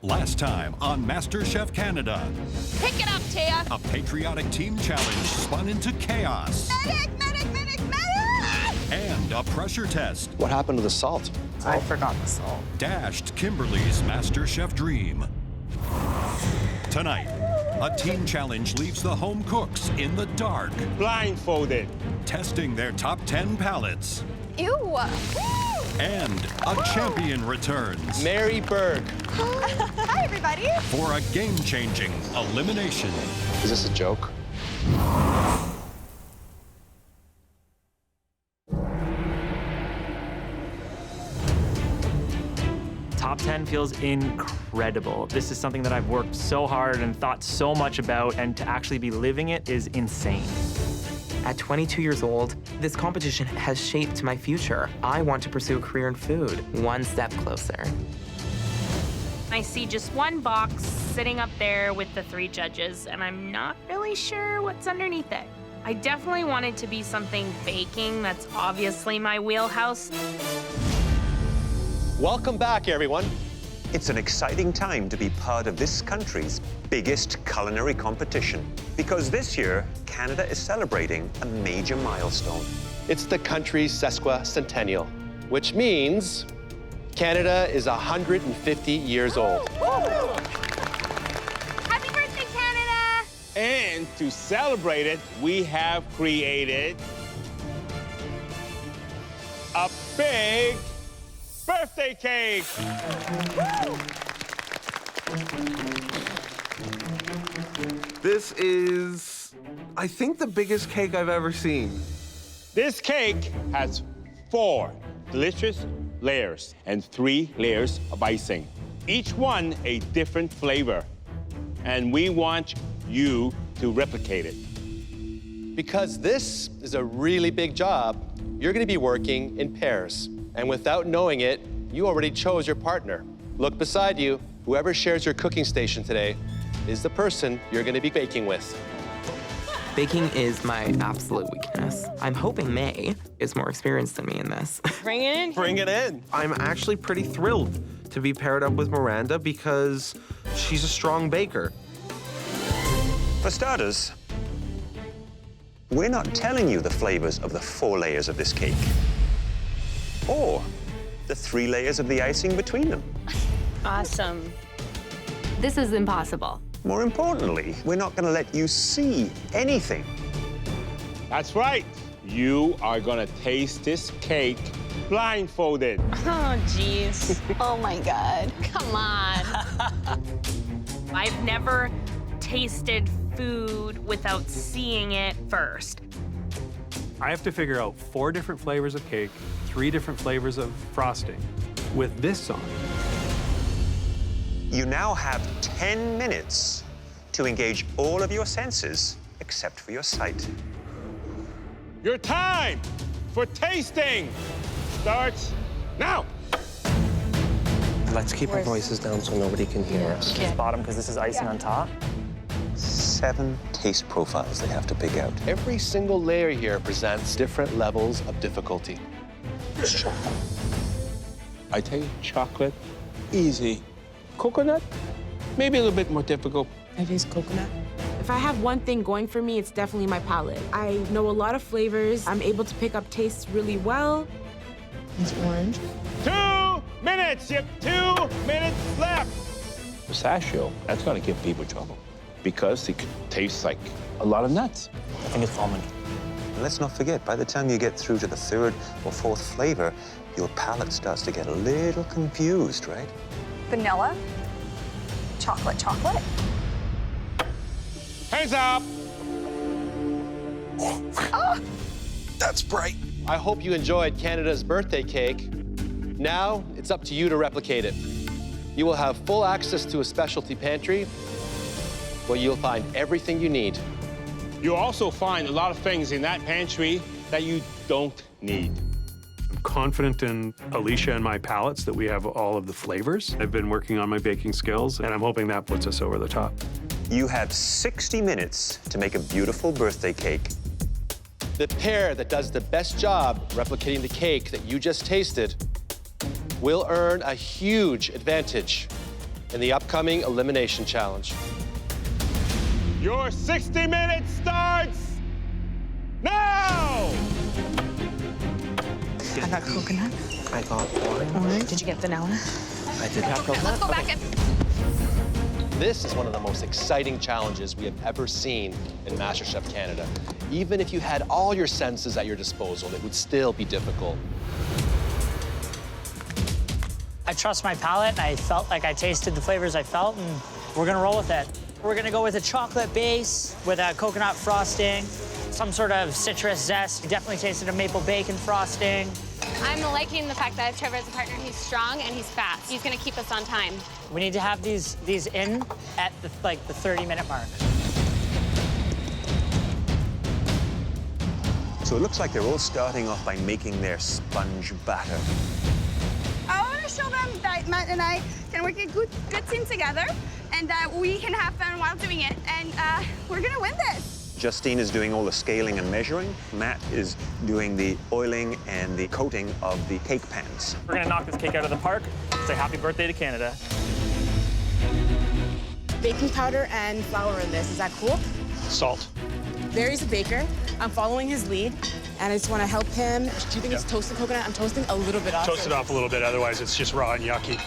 Last time on MasterChef Canada. Pick it up, Taya. A patriotic team challenge spun into chaos. Medic! And a pressure test. What happened to the salt? I forgot the salt. Dashed Kimberly's MasterChef dream. Tonight, a team challenge leaves the home cooks in the dark. Blindfolded. Testing their top 10 palettes. Ew. And a champion returns. Mary Berg. Hi, everybody. For a game-changing elimination. Is this a joke? Top 10 feels incredible. This is something that I've worked so hard and thought so much about, and to actually be living it is insane. At 22 years old, this competition has shaped my future. I want to pursue a career in food, one step closer. I see just one box sitting up there with the 3 judges, and I'm not really sure what's underneath it. I definitely want it to be something baking. That's obviously my wheelhouse. Welcome back, everyone. It's an exciting time to be part of this country's biggest culinary competition, because this year, Canada is celebrating a major milestone. It's the country's sesquicentennial, which means Canada is 150 years old. Happy birthday, Canada! And to celebrate it, we have created a big birthday cake. This is, I think, the biggest cake I've ever seen. This cake has 4 delicious layers and 3 layers of icing. Each one a different flavor. And we want you to replicate it. Because this is a really big job, you're going to be working in pairs. And without knowing it, you already chose your partner. Look beside you. Whoever shares your cooking station today is the person you're going to be baking with. Baking is my absolute weakness. I'm hoping May is more experienced than me in this. Bring it in. Bring it in. I'm actually pretty thrilled to be paired up with Miranda because she's a strong baker. For starters, we're not telling you the flavors of the 4 layers of this cake, or the 3 layers of the icing between them. Awesome. This is impossible. More importantly, we're not going to let you see anything. That's right. You are gonna taste this cake blindfolded. Oh, jeez. Oh, my God. Come on. I've never tasted food without seeing it first. I have to figure out 4 different flavors of cake, 3 different flavors of frosting with this on. You now have 10 minutes to engage all of your senses except for your sight. Your time for tasting starts now. Let's keep our voices down so nobody can hear us. This bottom, because this is icing on top. 7 taste profiles they have to pick out. Every single layer here presents different levels of difficulty. I take chocolate, easy. Coconut, maybe a little bit more difficult. I taste coconut. If I have one thing going for me, it's definitely my palate. I know a lot of flavors. I'm able to pick up tastes really well. It's orange. 2 minutes, you have 2 minutes left. Pistachio, that's gonna give people trouble because it tastes like a lot of nuts. I think it's almond. And let's not forget, by the time you get through to the 3rd or 4th flavor, your palate starts to get a little confused, right? Vanilla. Chocolate. Hands up. Oh. That's bright. I hope you enjoyed Canada's birthday cake. Now, it's up to you to replicate it. You will have full access to a specialty pantry where you'll find everything you need. You'll also find a lot of things in that pantry that you don't need. I'm confident in Alicia and my palates that we have all of the flavors. I've been working on my baking skills, and I'm hoping that puts us over the top. You have 60 minutes to make a beautiful birthday cake. The pair that does the best job replicating the cake that you just tasted will earn a huge advantage in the upcoming Elimination Challenge. Your 60 minutes starts now! I got coconut. I got orange. Did you get vanilla? I did have coconut. Let's go back in. This is one of the most exciting challenges we have ever seen in MasterChef Canada. Even if you had all your senses at your disposal, it would still be difficult. I trust my palate. I felt like I tasted the flavors I felt, and we're gonna roll with it. We're gonna go with a chocolate base with a coconut frosting, some sort of citrus zest. We definitely tasted a maple bacon frosting. I'm liking the fact that I have Trevor as a partner. He's strong and he's fast. He's gonna keep us on time. We need to have these in at the 30-minute mark. So it looks like they're all starting off by making their sponge batter. I want to show them that Matt and I can work a good team together and that we can have fun while doing it. And we're gonna win this. Justine is doing all the scaling and measuring. Matt is doing the oiling and the coating of the cake pans. We're gonna knock this cake out of the park. Say happy birthday to Canada. Baking powder and flour in this. Is that cool? Salt. Barry's a baker. I'm following his lead, and I just want to help him. Do you think it's toasted coconut? I'm toasting a little bit off. Toast it off a little bit, otherwise it's just raw and yucky.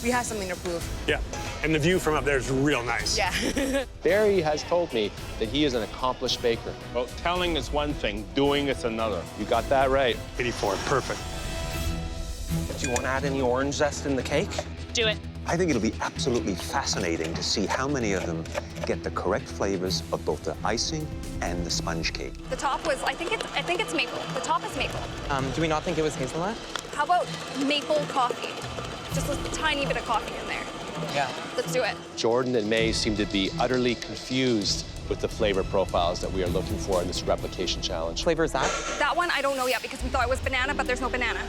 We have something to prove. Yeah, and the view from up there is real nice. Yeah. Barry has told me that he is an accomplished baker. Well, telling is one thing, doing is another. You got that right. 84, perfect. Do you want to add any orange zest in the cake? Do it. I think it'll be absolutely fascinating to see how many of them get the correct flavors of both the icing and the sponge cake. The top was, I think it's maple. The top is maple. Do we not think it was hazelnut? How about maple coffee? Just a tiny bit of coffee in there. Yeah. Let's do it. Jordan and May seem to be utterly confused with the flavor profiles that we are looking for in this replication challenge. Flavor is that? That one, I don't know yet because we thought it was banana, but there's no banana.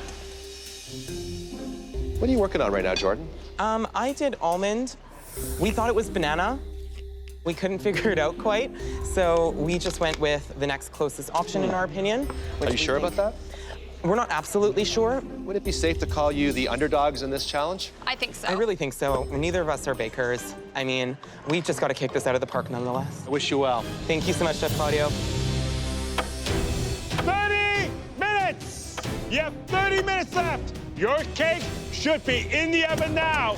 What are you working on right now, Jordan? I did almond. We thought it was banana. We couldn't figure it out quite, so we just went with the next closest option in our opinion. Are you sure about that? We're not absolutely sure. Would it be safe to call you the underdogs in this challenge? I think so. I really think so. Neither of us are bakers. I mean, we've just got to kick this out of the park nonetheless. I wish you well. Thank you so much, Chef Claudio. 30 minutes! You have 30 minutes left. Your cake should be in the oven now.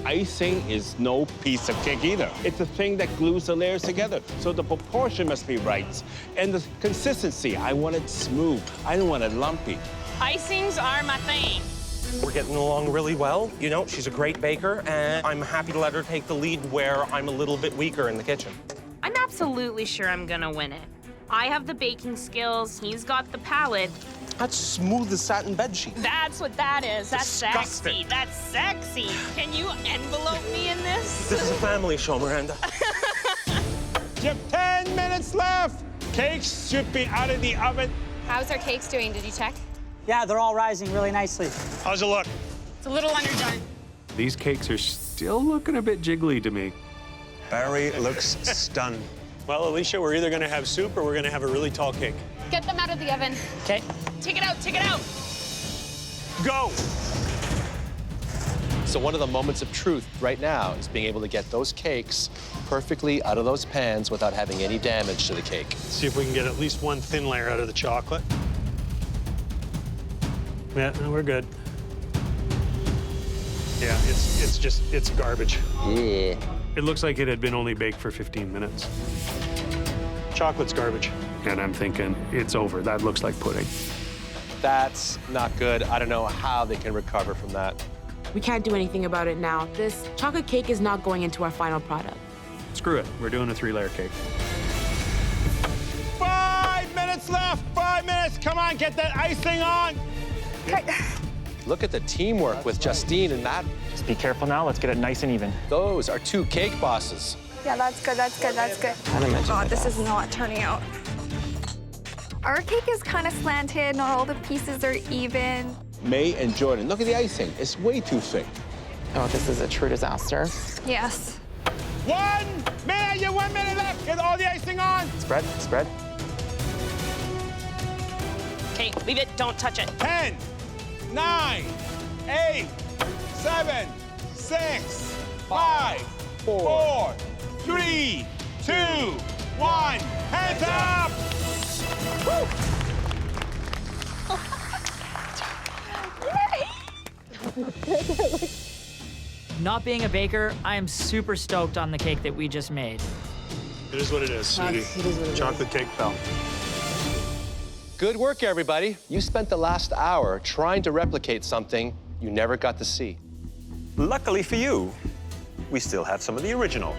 Icing is no piece of cake either. It's the thing that glues the layers together. So the proportion must be right. And the consistency, I want it smooth. I don't want it lumpy. Icings are my thing. We're getting along really well. You know, she's a great baker, and I'm happy to let her take the lead where I'm a little bit weaker in the kitchen. I'm absolutely sure I'm gonna win it. I have the baking skills, he's got the palate. That's smooth as satin bedsheet. That's what that is. That's Disgusting. sexy. That's sexy. Can you envelope me in this? This is a family show, Miranda. You have 10 minutes left. Cakes should be out of the oven. How's our cakes doing? Did you check? Yeah, they're all rising really nicely. How's it look? It's a little underdone. These cakes are still looking a bit jiggly to me. Barry looks stunned. Well, Alicia, we're either gonna have soup or we're gonna have a really tall cake. Get them out of the oven. Okay. Take it out, take it out. Go! So one of the moments of truth right now is being able to get those cakes perfectly out of those pans without having any damage to the cake. See if we can get at least one thin layer out of the chocolate. Yeah, no, we're good. Yeah, it's garbage. Yeah. It looks like it had been only baked for 15 minutes. Chocolate's garbage. And I'm thinking, it's over. That looks like pudding. That's not good. I don't know how they can recover from that. We can't do anything about it now. This chocolate cake is not going into our final product. Screw it. We're doing a 3-layer cake. 5 minutes left. 5 minutes. Come on, get that icing on. Look at the teamwork with Justine and Matt. Just be careful now. Let's get it nice and even. Those are 2 cake bosses. Yeah, that's good, that's good, that's good. God, this is not turning out. Our cake is kind of slanted, not all the pieces are even. May and Jordan, look at the icing. It's way too thick. Oh, this is a true disaster. Yes. 1 minute, you have 1 minute left. Get all the icing on. Spread, spread. Okay, leave it, don't touch it. 10, 9, 8, 7, 6, 5, 4, 3, 2, 1. Hands up! Not being a baker, I am super stoked on the cake that we just made. It is what it is, sweetie. Chocolate cake fell. Good work, everybody. You spent the last hour trying to replicate something you never got to see. Luckily for you, we still have some of the original.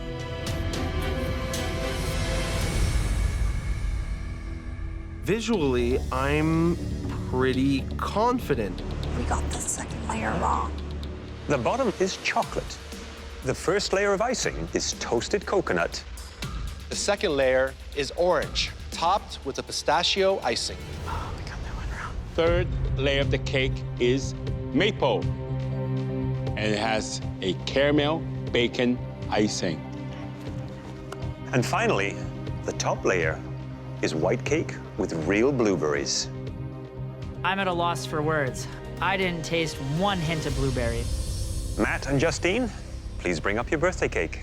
Visually, I'm pretty confident. We got the second layer wrong. The bottom is chocolate. The first layer of icing is toasted coconut. The second layer is orange, topped with a pistachio icing. Third layer of the cake is maple. And it has a caramel bacon icing. And finally, the top layer is white cake with real blueberries. I'm at a loss for words. I didn't taste one hint of blueberry. Matt and Justine, please bring up your birthday cake.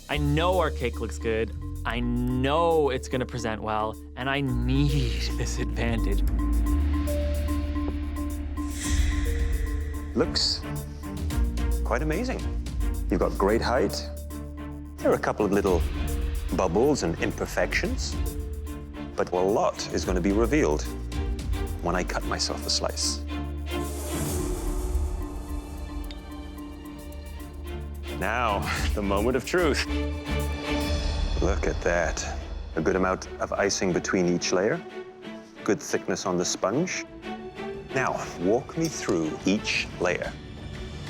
I know our cake looks good. I know it's gonna present well, and I need this advantage. Looks quite amazing. You've got great height. There are a couple of little bubbles and imperfections, but a lot is going to be revealed when I cut myself a slice. Now, the moment of truth. Look at that. A good amount of icing between each layer. Good thickness on the sponge. Now, walk me through each layer.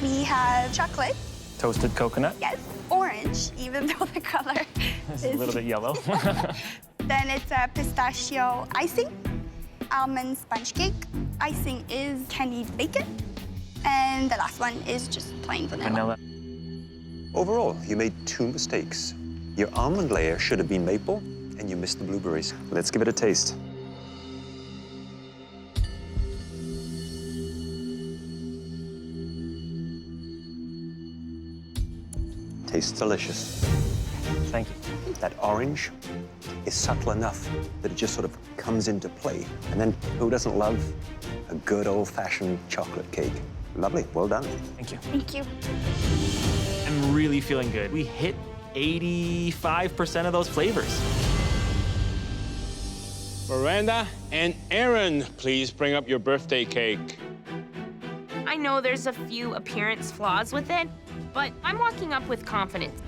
We have chocolate. Toasted coconut. Yes. Orange, even though the color It's a little bit yellow. Then it's a pistachio icing, almond sponge cake. Icing is candied bacon. And the last one is just plain vanilla. Overall, you made 2 mistakes. Your almond layer should have been maple, and you missed the blueberries. Let's give it a taste. Tastes delicious. Thank you. That orange is subtle enough that it just sort of comes into play. And then who doesn't love a good old-fashioned chocolate cake? Lovely, well done. Thank you. Thank you. I'm really feeling good. We hit 85% of those flavors. Miranda and Aaron, please bring up your birthday cake. I know there's a few appearance flaws with it, but I'm walking up with confidence.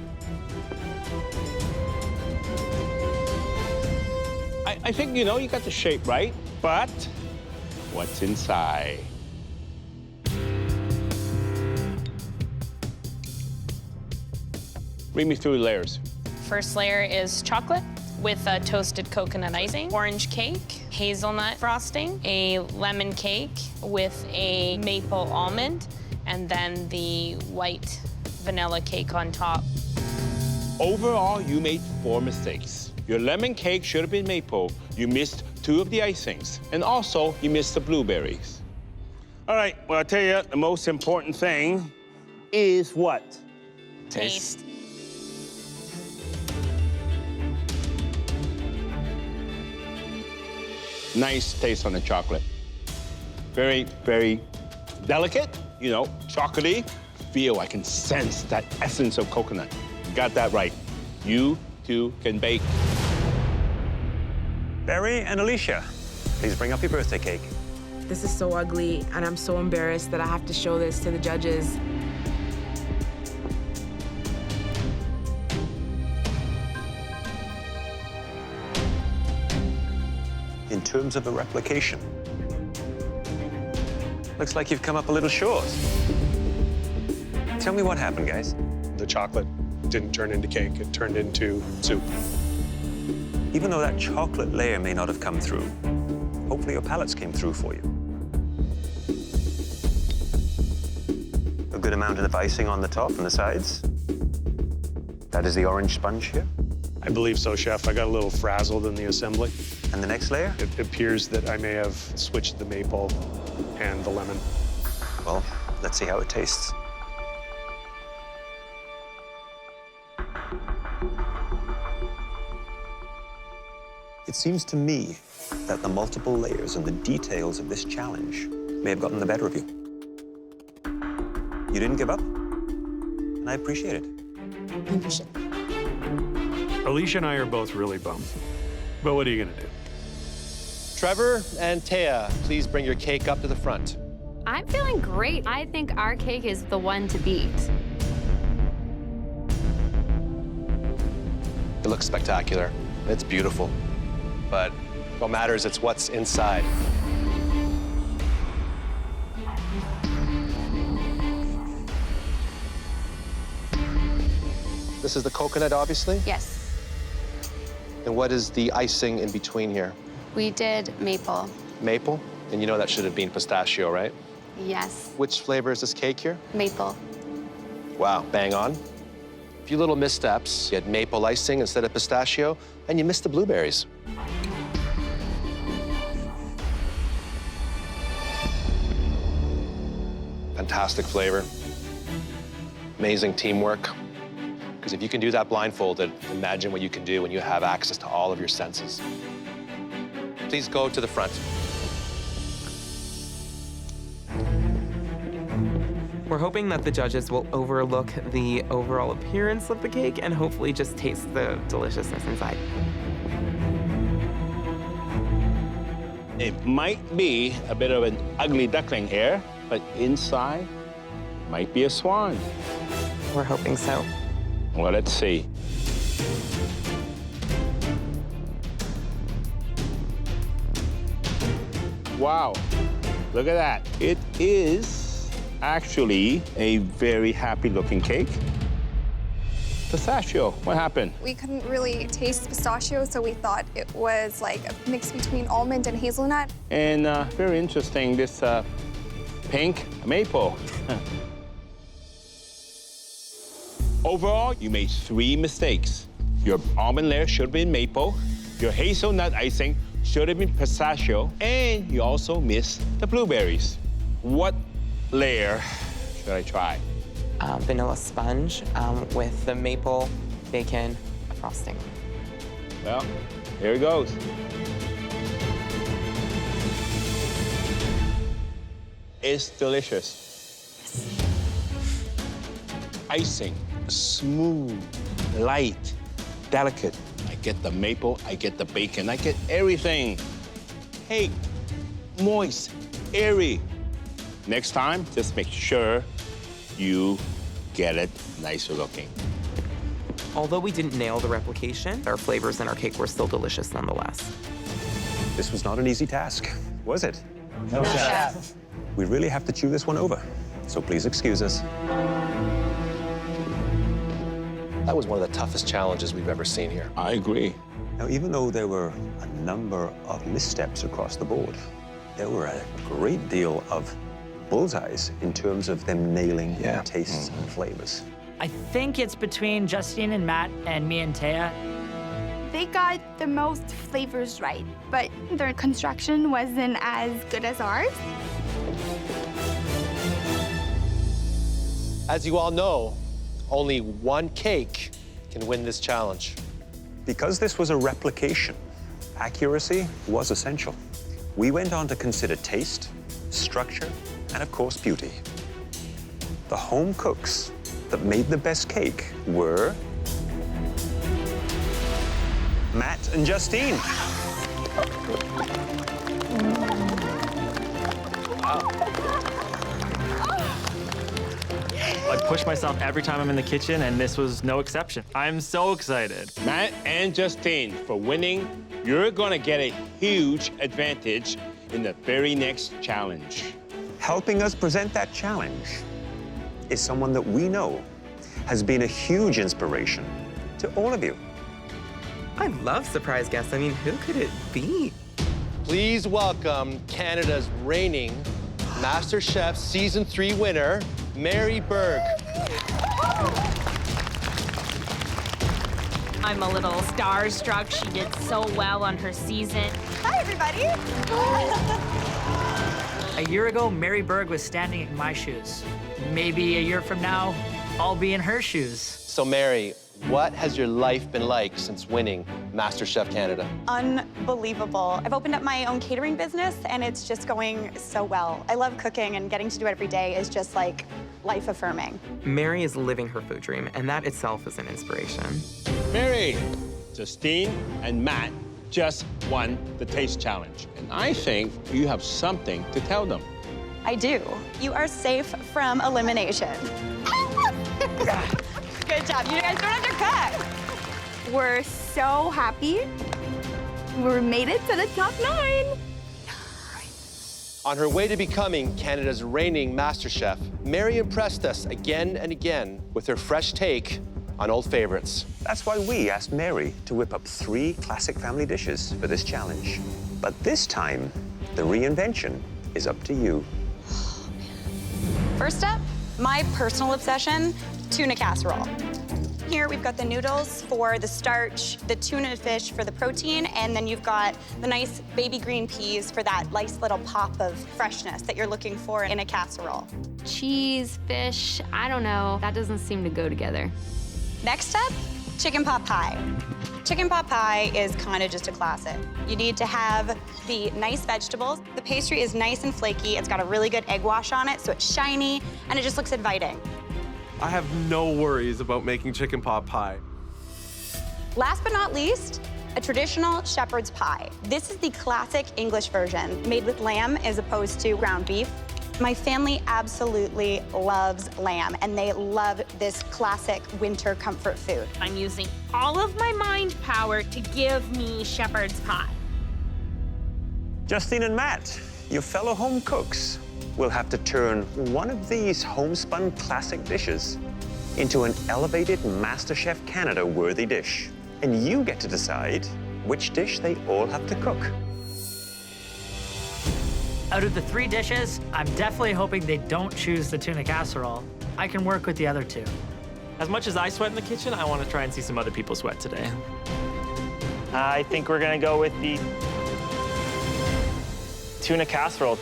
I think, you know, you got the shape right, but what's inside? Read me through the layers. First layer is chocolate with a toasted coconut icing, orange cake, hazelnut frosting, a lemon cake with a maple almond, and then the white vanilla cake on top. Overall, you made 4 mistakes. Your lemon cake should have been maple. You missed 2 of the icings. And also, you missed the blueberries. All right, well, I'll tell you, the most important thing is what? Taste. Nice taste on the chocolate. Very, very delicate, you know, chocolatey. I can sense that essence of coconut. You got that right. You two can bake. Barry and Alicia, please bring up your birthday cake. This is so ugly, and I'm so embarrassed that I have to show this to the judges. In terms of a replication, looks like you've come up a little short. Tell me what happened, guys. The chocolate didn't turn into cake, it turned into soup. Even though that chocolate layer may not have come through, hopefully your palettes came through for you. A good amount of icing on the top and the sides. That is the orange sponge here. I believe so, Chef. I got a little frazzled in the assembly. And the next layer? It appears that I may have switched the maple and the lemon. Well, let's see how it tastes. It seems to me that the multiple layers and the details of this challenge may have gotten the better of you. You didn't give up, and I appreciate it. Alicia and I are both really bummed. But what are you gonna do? Trevor and Taya, please bring your cake up to the front. I'm feeling great. I think our cake is the one to beat. It looks spectacular. It's beautiful. But what matters is what's inside. This is the coconut, obviously? Yes. And what is the icing in between here? We did maple. Maple? And you know that should have been pistachio, right? Yes. Which flavor is this cake here? Maple. Wow, bang on. A few little missteps. You had maple icing instead of pistachio, and you missed the blueberries. Fantastic flavor. Amazing teamwork. Because if you can do that blindfolded, imagine what you can do when you have access to all of your senses. Please go to the front. We're hoping that the judges will overlook the overall appearance of the cake and hopefully just taste the deliciousness inside. It might be a bit of an ugly duckling here, but inside might be a swan. We're hoping so. Well, let's see. Wow, look at that. It is actually a very happy-looking cake. Pistachio, what happened? We couldn't really taste pistachio, so we thought it was like a mix between almond and hazelnut. And very interesting, this pink maple. Overall, you made 3 mistakes. Your almond layer should have been maple, your hazelnut icing should have been pistachio, and you also missed the blueberries. What layer should I try? Vanilla sponge with the maple bacon frosting. Well, here it goes. It's delicious. Icing, smooth, light, delicate. I get the maple, I get the bacon, I get everything. Cake, moist, airy. Next time, just make sure you get it nicer looking. Although we didn't nail the replication, our flavors in our cake were still delicious nonetheless. This was not an easy task, was it? No, chef. We really have to chew this one over, so please excuse us. That was one of the toughest challenges we've ever seen here. I agree. Now, even though there were a number of missteps across the board, there were a great deal of bullseyes in terms of them nailing their tastes and flavors. I think it's between Justine and Matt and me and Taya. They got the most flavors right, but their construction wasn't as good as ours. As you all know, only one cake can win this challenge. Because this was a replication, accuracy was essential. We went on to consider taste, structure, and of course, beauty. The home cooks that made the best cake were Matt and Justine. I push myself every time I'm in the kitchen, and this was no exception. I'm so excited. Matt and Justine, for winning, you're gonna get a huge advantage in the very next challenge. Helping us present that challenge is someone that we know has been a huge inspiration to all of you. I love surprise guests. I mean, who could it be? Please welcome Canada's reigning MasterChef Season 3 winner, Mary Berg. I'm a little starstruck. She did so well on her season. Hi, everybody. A year ago, Mary Berg was standing in my shoes. Maybe a year from now, I'll be in her shoes. So, Mary, what has your life been like since winning MasterChef Canada? Unbelievable. I've opened up my own catering business, and it's just going so well. I love cooking, and getting to do it every day is just like life-affirming. Mary is living her food dream, and that itself is an inspiration. Mary, Justine, and Matt just won the taste challenge. And I think you have something to tell them. I do. You are safe from elimination. Good job. You guys don't have to cook. We're so happy. We made it to the top 9. On her way to becoming Canada's reigning MasterChef, Mary impressed us again and again with her fresh take on old favorites. That's why we asked Mary to whip up 3 classic family dishes for this challenge. But this time, the reinvention is up to you. First up, my personal obsession, tuna casserole. Here we've got the noodles for the starch, the tuna fish for the protein, and then you've got the nice baby green peas for that nice little pop of freshness that you're looking for in a casserole. Cheese, fish, I don't know. That doesn't seem to go together. Next up, chicken pot pie. Chicken pot pie is kind of just a classic. You need to have the nice vegetables. The pastry is nice and flaky. It's got a really good egg wash on it, so it's shiny, and it just looks inviting. I have no worries about making chicken pot pie. Last but not least, a traditional shepherd's pie. This is the classic English version, made with lamb as opposed to ground beef. My family absolutely loves lamb, and they love this classic winter comfort food. I'm using all of my mind power to give me shepherd's pie. Justine and Matt, your fellow home cooks, will have to turn one of these homespun classic dishes into an elevated MasterChef Canada worthy dish. And you get to decide which dish they all have to cook. Out of the 3 dishes, I'm definitely hoping they don't choose the tuna casserole. I can work with the other 2. As much as I sweat in the kitchen, I want to try and see some other people sweat today. I think we're gonna go with the tuna casserole.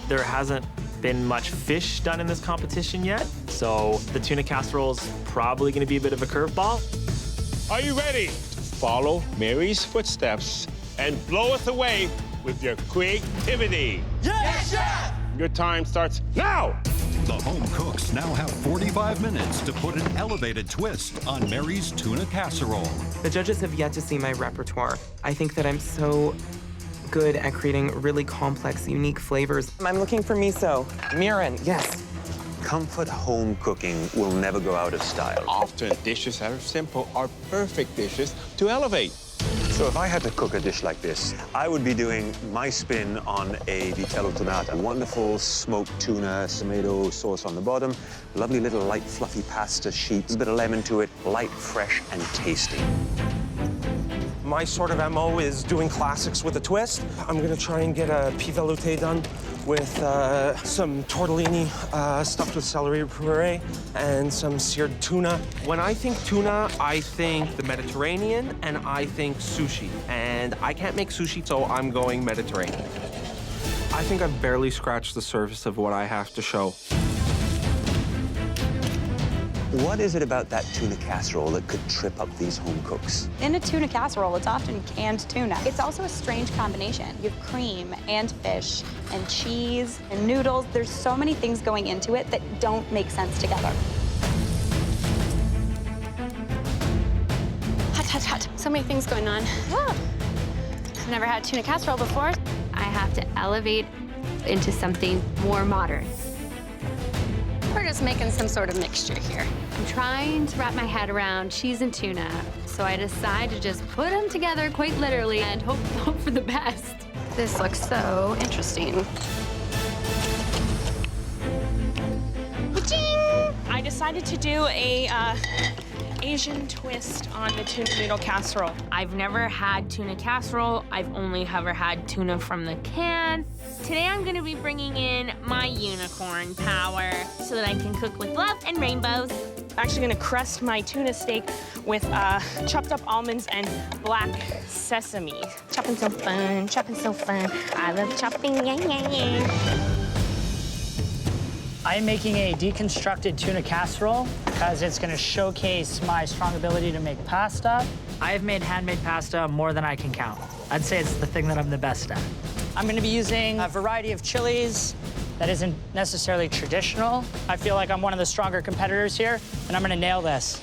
There hasn't been much fish done in this competition yet, so the tuna casserole's probably going to be a bit of a curveball. Are you ready to follow Mary's footsteps and blow us away with your creativity? Yes, Chef! Your time starts now! The home cooks now have 45 minutes to put an elevated twist on Mary's tuna casserole. The judges have yet to see my repertoire. I think that I'm so good at creating really complex, unique flavors. I'm looking for miso. Mirin, yes. Comfort home cooking will never go out of style. Often, dishes that are simple are perfect dishes to elevate. So if I had to cook a dish like this, I would be doing my spin on a vitello tonata. Wonderful smoked tuna, tomato sauce on the bottom, lovely little light fluffy pasta sheet, a bit of lemon to it, light, fresh, and tasty. My sort of MO is doing classics with a twist. I'm gonna try and get a pea velouté done with some tortellini stuffed with celery puree and some seared tuna. When I think tuna, I think the Mediterranean and I think sushi. And I can't make sushi, so I'm going Mediterranean. I think I've barely scratched the surface of what I have to show. What is it about that tuna casserole that could trip up these home cooks? In a tuna casserole, it's often canned tuna. It's also a strange combination. You have cream and fish and cheese and noodles. There's so many things going into it that don't make sense together. Hot, hot, hot. So many things going on. Ah. I've never had tuna casserole before. I have to elevate into something more modern. We're just making some sort of mixture here. I'm trying to wrap my head around cheese and tuna, so I decide to just put them together quite literally and hope for the best. This looks so interesting. I decided to do a Asian twist on the tuna noodle casserole. I've never had tuna casserole. I've only ever had tuna from the can. Today I'm gonna be bringing in my unicorn power so that I can cook with love and rainbows. I'm actually gonna crust my tuna steak with chopped up almonds and black sesame. Chopping so fun, chopping so fun. I love chopping, yeah, yeah, yeah. I'm making a deconstructed tuna casserole because it's going to showcase my strong ability to make pasta. I've made handmade pasta more than I can count. I'd say it's the thing that I'm the best at. I'm going to be using a variety of chilies that isn't necessarily traditional. I feel like I'm one of the stronger competitors here, and I'm going to nail this.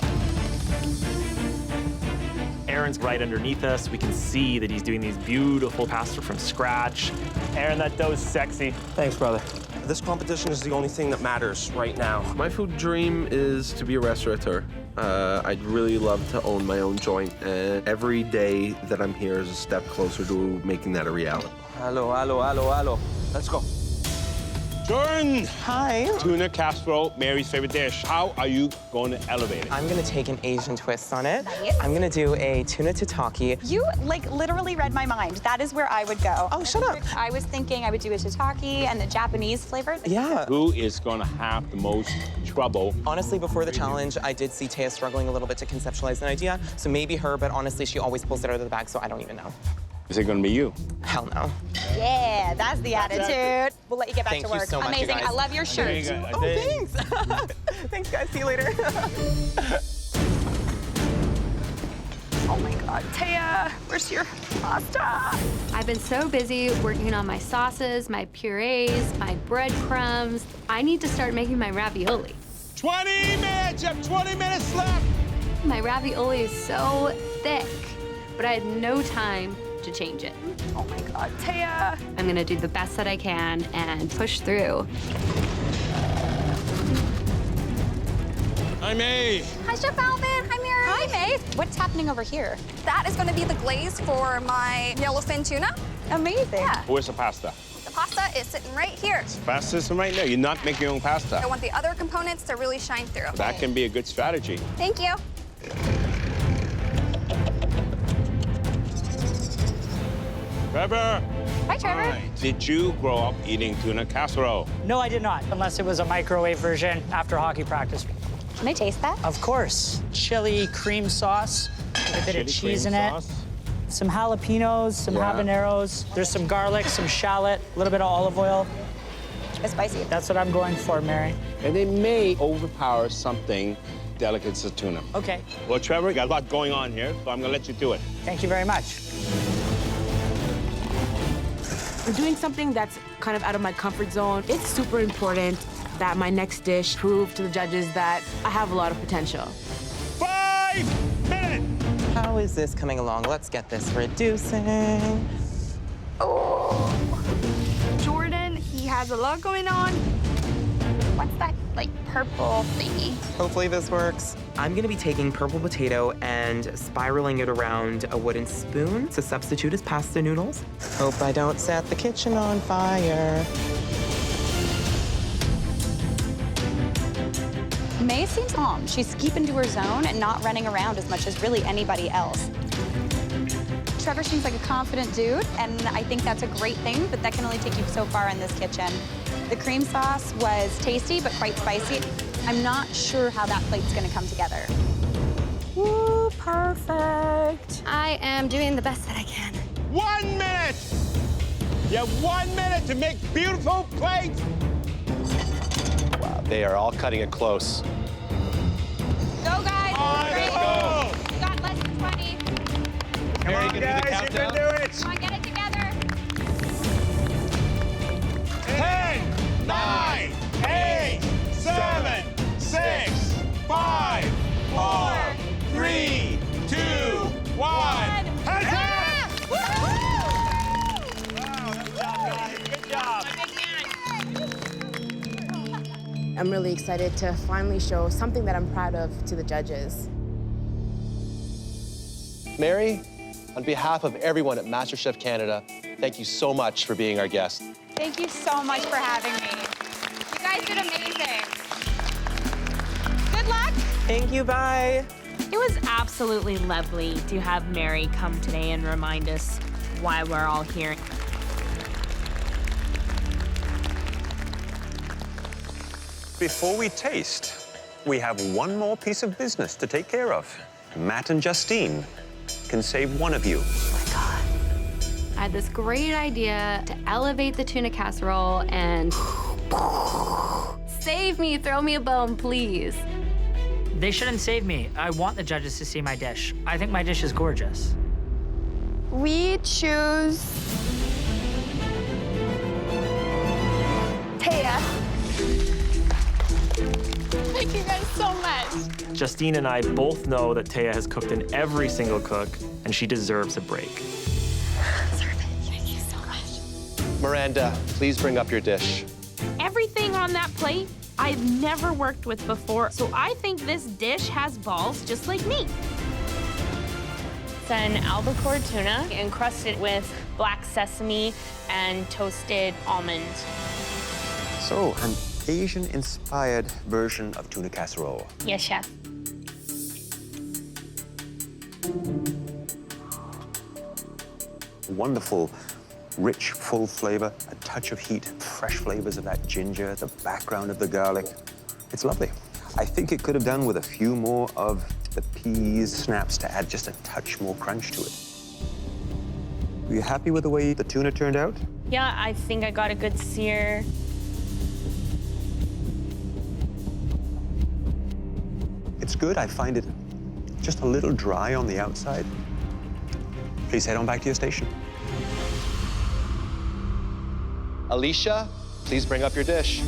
Aaron's right underneath us. We can see that he's doing these beautiful pasta from scratch. Aaron, that dough's sexy. Thanks, brother. This competition is the only thing that matters right now. My food dream is to be a restaurateur. I'd really love to own my own joint, and every day that I'm here is a step closer to making that a reality. Hello, hello, hello, hello. Let's go. Jordan! Hi. Tuna casserole, Mary's favorite dish. How are you going to elevate it? I'm gonna take an Asian twist on it. I'm gonna do a tuna tataki. You, like, literally read my mind. That is where I would go. Oh, shut up. I was thinking I would do a tataki and the Japanese flavor. Yeah. Who is going to have the most trouble? Honestly, before the challenge, I did see Taya struggling a little bit to conceptualize an idea, so maybe her, but honestly, she always pulls it out of the bag, so I don't even know. Is it going to be you? Hell no. Yeah, that's the attitude. We'll let you get back Thank to you work. so much, you Amazing. guys. I love your shirt. Oh, thanks. Thanks, guys. See you later. Oh my God, Taya, where's your pasta? I've been so busy working on my sauces, my purees, my breadcrumbs. I need to start making my ravioli. 20 minutes! You have 20 minutes left! My ravioli is so thick, but I had no time to change it. Oh my God, Taya. I'm gonna do the best that I can and push through. Hi, May. Hi, Chef Alvin. Hi, Mary. Hi, May. What's happening over here? That is going to be the glaze for my yellowfin tuna. Amazing. Yeah. Where's the pasta? The pasta is sitting right here. Pasta's right there. You're not making your own pasta. I want the other components to really shine through. That can be a good strategy. Thank you. Trevor. Hi, Trevor. Hi. Did you grow up eating tuna casserole? No, I did not, unless it was a microwave version after hockey practice. Can I taste that? Of course. Chili cream sauce with a bit of cheese in it. Some jalapenos, some habaneros. There's some garlic, some shallot, a little bit of olive oil. It's spicy. That's what I'm going for, Mary. And they may overpower something delicate as tuna. Okay. Well, Trevor, you got a lot going on here, so I'm going to let you do it. Thank you very much. I'm doing something that's kind of out of my comfort zone. It's super important that my next dish prove to the judges that I have a lot of potential. 5 minutes! How is this coming along? Let's get this reducing. Oh. Jordan, he has a lot going on. What's that, like, purple thingy? Hopefully this works. I'm gonna be taking purple potato and spiraling it around a wooden spoon to substitute as pasta noodles. Hope I don't set the kitchen on fire. May seems calm. She's keeping to her zone and not running around as much as really anybody else. Trevor seems like a confident dude, and I think that's a great thing, but that can only take you so far in this kitchen. The cream sauce was tasty, but quite spicy. I'm not sure how that plate's gonna come together. Woo, perfect. I am doing the best that I can. 1 minute! You have 1 minute to make beautiful plates! Wow, they are all cutting it close. Go, guys. Let's go! We got less than 20. Come on, guys, you can do it! Come on, get it together. 10, 9, 8, 7, 6, 5, 4, 3, 2, 1. Hands up! Wow, good job, guys. Good job. I'm really excited to finally show something that I'm proud of to the judges. Mary, on behalf of everyone at MasterChef Canada, thank you so much for being our guest. Thank you so much for having me. You guys did amazing. Good luck. Thank you, bye. It was absolutely lovely to have Mary come today and remind us why we're all here. Before we taste, We have one more piece of business to take care of. Matt and Justine can save one of you. I had this great idea to elevate the tuna casserole and save me, throw me a bone, please. They shouldn't save me. I want the judges to see my dish. I think my dish is gorgeous. We choose Taya. Thank you guys so much. Justine and I both know that Taya has cooked in every single cook, and she deserves a break. Thank you so much. Miranda, please bring up your dish. Everything on that plate I've never worked with before, so I think this dish has balls just like me. It's an albacore tuna encrusted with black sesame and toasted almond. So, an Asian-inspired version of tuna casserole. Yes, chef. Wonderful, rich, full flavor, a touch of heat, fresh flavors of that ginger, the background of the garlic. It's lovely. I think it could have done with a few more of the peas snaps to add just a touch more crunch to it. Were you happy with the way the tuna turned out? Yeah, I think I got a good sear. It's good. I find it just a little dry on the outside. Please head on back to your station. Alicia, please bring up your dish.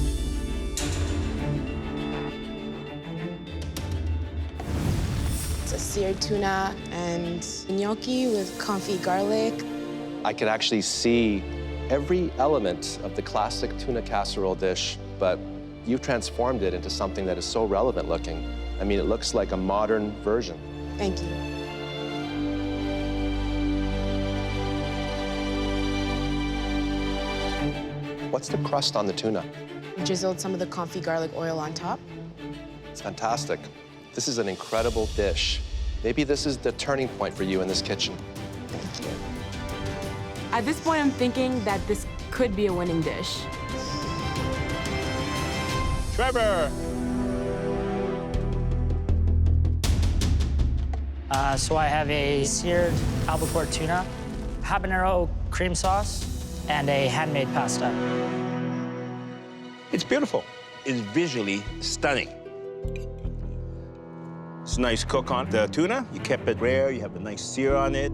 It's a seared tuna and gnocchi with confit garlic. I can actually see every element of the classic tuna casserole dish, but you've transformed it into something that is so relevant looking. I mean, it looks like a modern version. Thank you. What's the crust on the tuna? Drizzled some of the confit garlic oil on top. It's fantastic. This is an incredible dish. Maybe this is the turning point for you in this kitchen. Thank you. At this point, I'm thinking that this could be a winning dish. Trevor! So I have a seared albacore tuna, habanero cream sauce, and a handmade pasta. It's beautiful. It's visually stunning. It's a nice cook on the tuna. You kept it rare. You have a nice sear on it.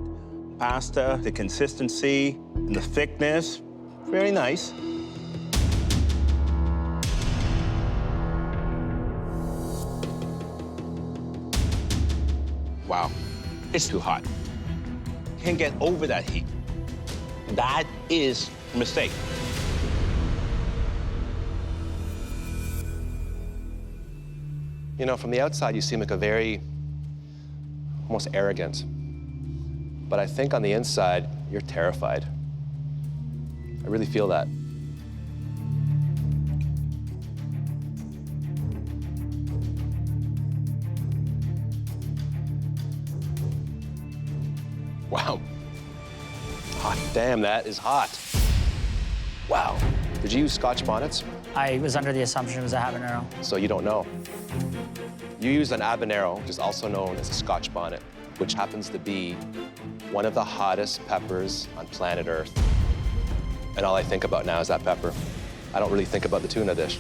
Pasta, the consistency, and the thickness. Very nice. Wow, it's too hot. Can't get over that heat. That is a mistake. You know, from the outside, you seem like a very, almost arrogant. But I think on the inside, you're terrified. I really feel that. Wow. Hot damn, that is hot. Wow. Did you use Scotch bonnets? I was under the assumption it was a habanero. So you don't know. You used an habanero, which is also known as a Scotch bonnet, which happens to be one of the hottest peppers on planet Earth. And all I think about now is that pepper. I don't really think about the tuna dish.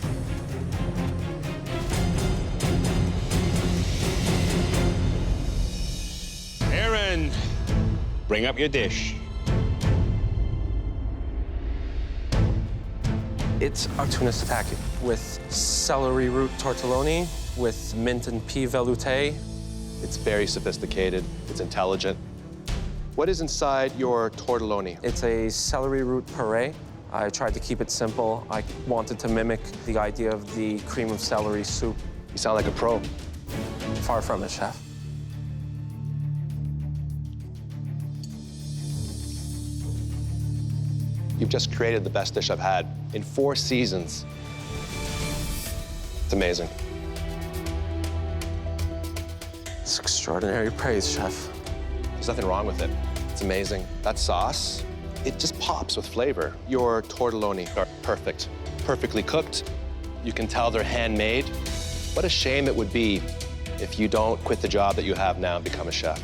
Aaron, bring up your dish. It's our tuna satake with celery root tortelloni with mint and pea velouté. It's very sophisticated. It's intelligent. What is inside your tortelloni? It's a celery root puree. I tried to keep it simple. I wanted to mimic the idea of the cream of celery soup. You sound like a pro. Far from it, chef. You've just created the best dish I've had in 4 seasons. It's amazing. It's extraordinary praise, chef. There's nothing wrong with it. It's amazing. That sauce, it just pops with flavor. Your tortelloni are perfect, perfectly cooked. You can tell they're handmade. What a shame it would be if you don't quit the job that you have now and become a chef.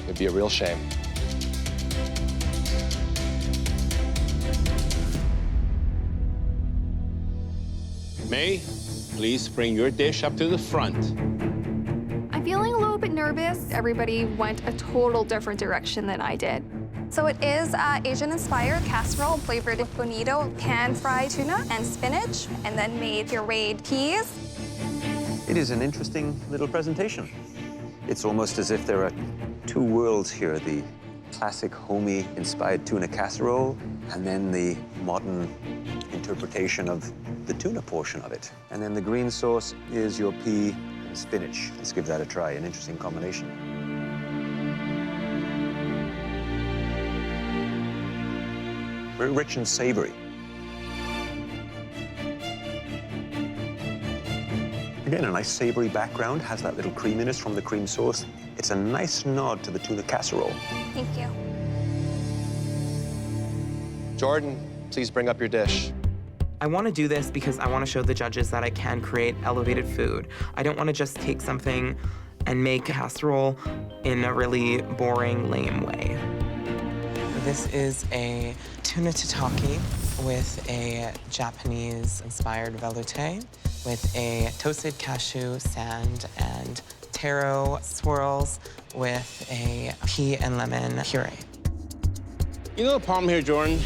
It'd be a real shame. May, please bring your dish up to the front. I'm feeling a little bit nervous. Everybody went a total different direction than I did. So it is Asian-inspired casserole flavored with bonito, pan-fried tuna and spinach, and then made pureed peas. It is an interesting little presentation. It's almost as if there are two worlds here, the classic homey-inspired tuna casserole, and then the modern interpretation of the tuna portion of it. And then the green sauce is your pea and spinach. Let's give that a try, an interesting combination. Very rich and savory. Again, a nice savory background, has that little creaminess from the cream sauce. It's a nice nod to the tuna casserole. Thank you. Jordan, please bring up your dish. I want to do this because I want to show the judges that I can create elevated food. I don't want to just take something and make a casserole in a really boring, lame way. This is a tuna tataki with a Japanese-inspired velouté with a toasted cashew sand and taro swirls with a pea and lemon puree. You know the problem here, Jordan?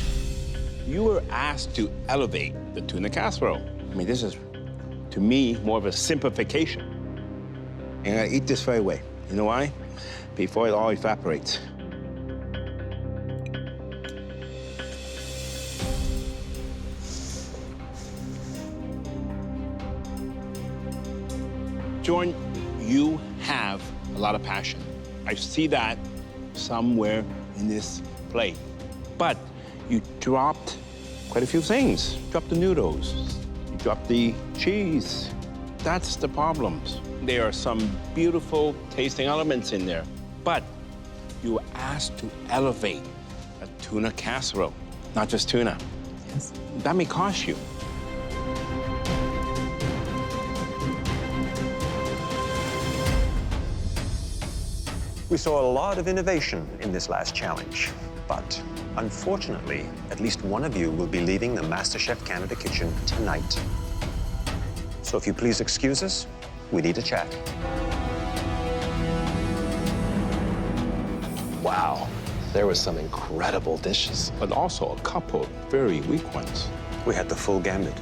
You were asked to elevate the tuna casserole. I mean, this is, to me, more of a simplification. And I eat this right away. You know why? Before it all evaporates. Jordan, you have a lot of passion. I see that somewhere in this plate. But you dropped quite a few things. You dropped the noodles, you dropped the cheese. That's the problems. There are some beautiful tasting elements in there, but you were asked to elevate a tuna casserole, not just tuna. Yes. That may cost you. We saw a lot of innovation in this last challenge, but unfortunately, at least one of you will be leaving the MasterChef Canada kitchen tonight. So if you please excuse us, we need to chat. Wow, there was some incredible dishes. But also a couple very weak ones. We had the full gambit.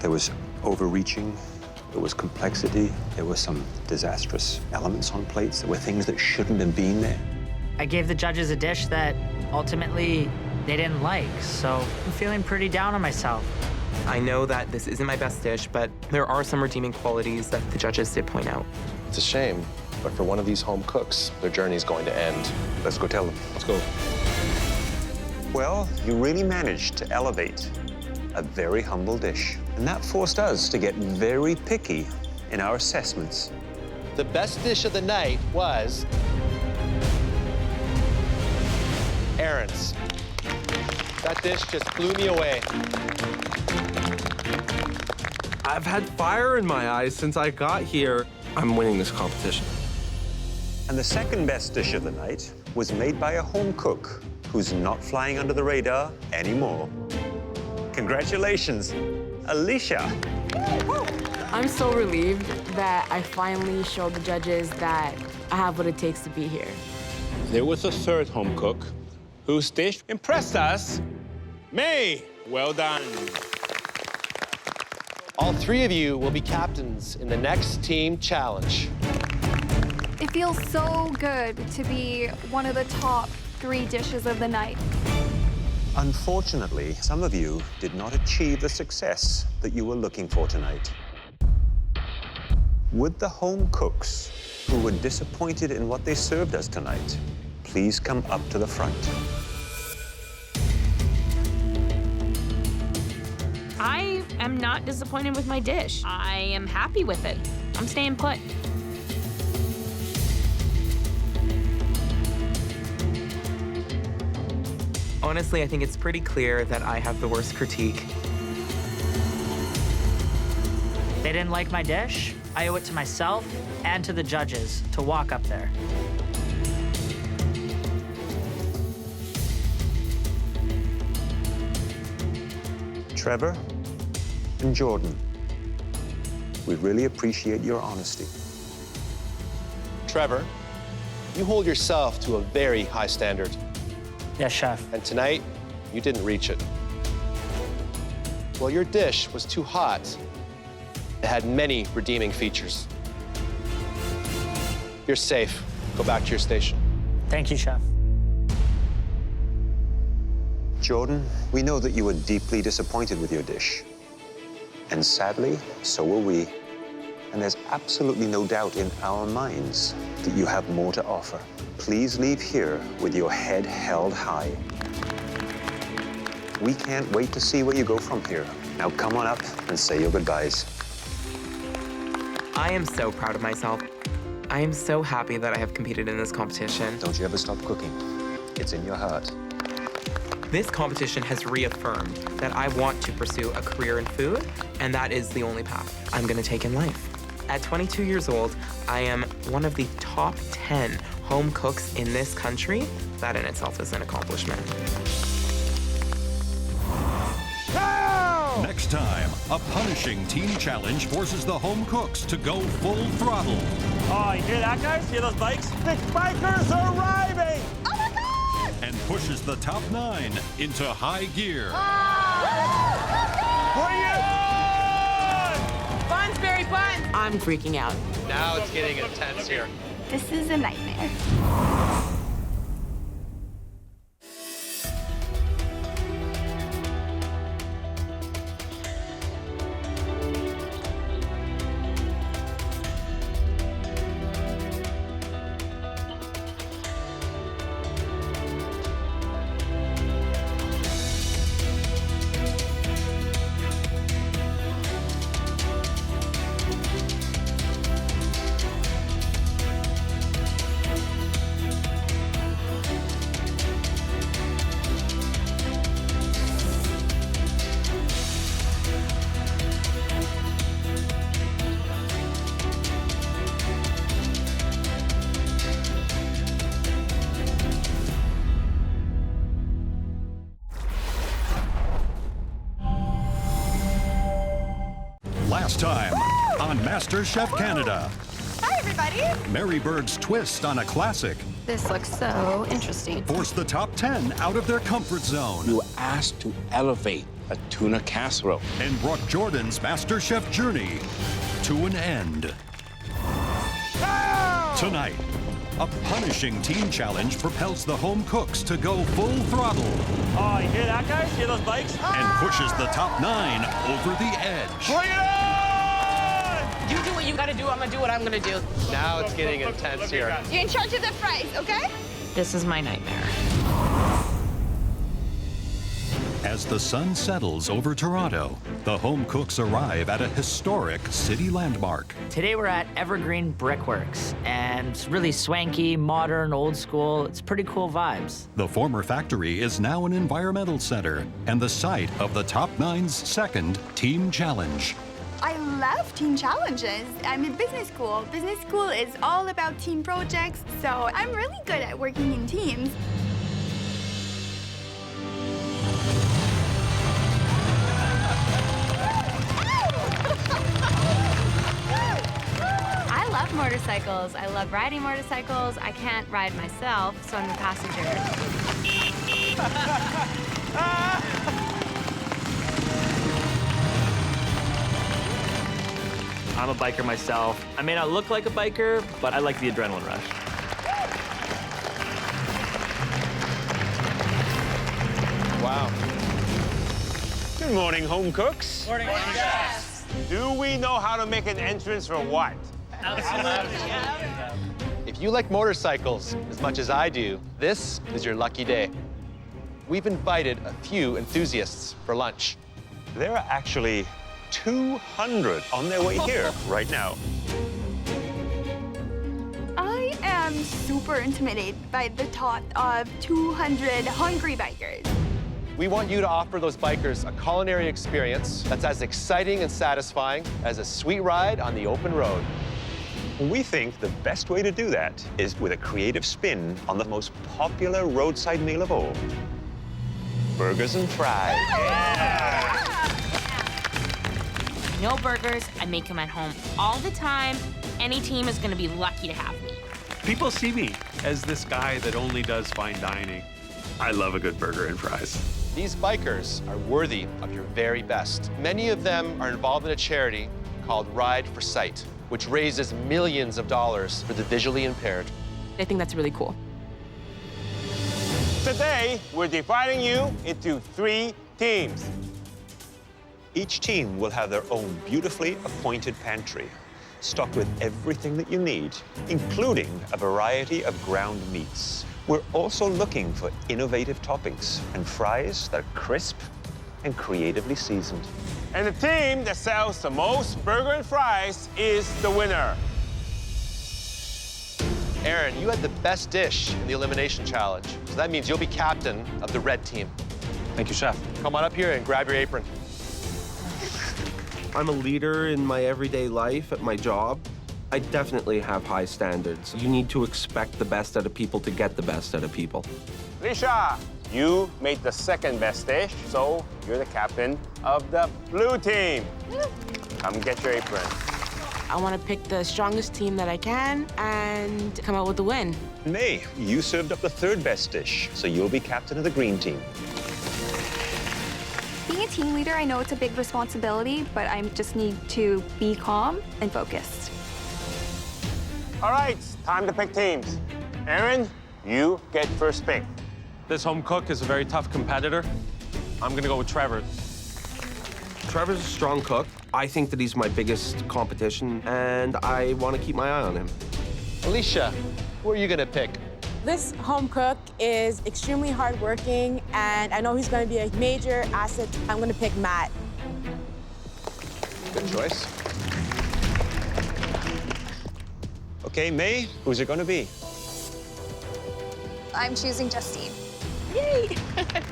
There was overreaching, there was complexity, there were some disastrous elements on plates, there were things that shouldn't have been there. I gave the judges a dish that ultimately they didn't like, so I'm feeling pretty down on myself. I know that this isn't my best dish, but there are some redeeming qualities that the judges did point out. It's a shame, but for one of these home cooks, their journey's going to end. Let's go tell them. Let's go. Well, you really managed to elevate a very humble dish. And that forced us to get very picky in our assessments. The best dish of the night was Aaron's. That dish just blew me away. I've had fire in my eyes since I got here. I'm winning this competition. And the second best dish of the night was made by a home cook who's not flying under the radar anymore. Congratulations, Alicia. I'm so relieved that I finally showed the judges that I have what it takes to be here. There was a third home cook whose dish impressed us. May, well done. All three of you will be captains in the next team challenge. It feels so good to be one of the top 3 dishes of the night. Unfortunately, some of you did not achieve the success that you were looking for tonight. Would the home cooks who were disappointed in what they served us tonight please come up to the front? I am not disappointed with my dish. I am happy with it. I'm staying put. Honestly, I think it's pretty clear that I have the worst critique. They didn't like my dish. I owe it to myself and to the judges to walk up there. Trevor and Jordan, we really appreciate your honesty. Trevor, you hold yourself to a very high standard. Yes, chef. And tonight, you didn't reach it. Well, your dish was too hot. It had many redeeming features. You're safe. Go back to your station. Thank you, chef. Jordan, we know that you were deeply disappointed with your dish. And sadly, so were we. And there's absolutely no doubt in our minds that you have more to offer. Please leave here with your head held high. We can't wait to see where you go from here. Now come on up and say your goodbyes. I am so proud of myself. I am so happy that I have competed in this competition. Don't you ever stop cooking. It's in your heart. This competition has reaffirmed that I want to pursue a career in food, and that is the only path I'm gonna take in life. At 22 years old, I am one of the top 10 home cooks in this country. That in itself is an accomplishment. Next time, a punishing team challenge forces the home cooks to go full throttle. Oh, you hear that, guys? Hear those bikes? The bikers are arriving! And pushes the top 9 into high gear. Bun, Sperry, bun! I'm freaking out. Now it's getting intense here. This is a nightmare. Last time on MasterChef Canada. Hi, everybody. Mary Berg's twist on a classic This looks so interesting. forced the top 10 out of their comfort zone. You asked to elevate a tuna casserole. And brought Jordan's MasterChef journey to an end. Tonight, a punishing team challenge propels the home cooks to go full throttle. Oh, you hear that, guys? Hear those bikes? And pushes the top 9 over the edge. Bring it on! You do what you gotta do, I'm gonna do what I'm gonna do. Now it's getting intense here. You're in charge of the fries, okay? This is my nightmare. As the sun settles over Toronto, the home cooks arrive at a historic city landmark. Today we're at Evergreen Brickworks, and it's really swanky, modern, old school. It's pretty cool vibes. The former factory is now an environmental center and the site of the Top 9's second team challenge. I love team challenges. I'm in business school. Business school is all about team projects, so I'm really good at working in teams. I love motorcycles. I love riding motorcycles. I can't ride myself, so I'm the passenger. I'm a biker myself. I may not look like a biker, but I like the adrenaline rush. Wow. Good morning, home cooks. Morning, chef. Do we know how to make an entrance for what? If you like motorcycles as much as I do, this is your lucky day. We've invited a few enthusiasts for lunch. There are actually 200 on their way here right now. I am super intimidated by the thought of 200 hungry bikers. We want you to offer those bikers a culinary experience that's as exciting and satisfying as a sweet ride on the open road. We think the best way to do that is with a creative spin on the most popular roadside meal of all, burgers and fries. No burgers, I make them at home all the time. Any team is gonna be lucky to have me. People see me as this guy that only does fine dining. I love a good burger and fries. These bikers are worthy of your very best. Many of them are involved in a charity called Ride for Sight, which raises millions of dollars for the visually impaired. I think that's really cool. Today, we're dividing you into 3 teams. Each team will have their own beautifully appointed pantry, stocked with everything that you need, including a variety of ground meats. We're also looking for innovative toppings and fries that are crisp and creatively seasoned. And the team that sells the most burger and fries is the winner. Aaron, you had the best dish in the elimination challenge, so that means you'll be captain of the red team. Thank you, Chef. Come on up here and grab your apron. I'm a leader in my everyday life at my job. I definitely have high standards. You need to expect the best out of people to get the best out of people. Alicia, you made the second best dish, so you're the captain of the blue team. Come get your apron. I want to pick the strongest team that I can and come out with the win. May, you served up the third best dish, so you'll be captain of the green team. Being a team leader, I know it's a big responsibility, but I just need to be calm and focused. All right, time to pick teams. Aaron, you get first pick. This home cook is a very tough competitor. I'm gonna go with Trevor. Trevor's a strong cook. I think that he's my biggest competition, and I want to keep my eye on him. Alicia, who are you gonna pick? This home cook is extremely hardworking, and I know he's going to be a major asset. I'm going to pick Matt. Good choice. Okay, May, who's it gonna be? I'm choosing Justine. Yay!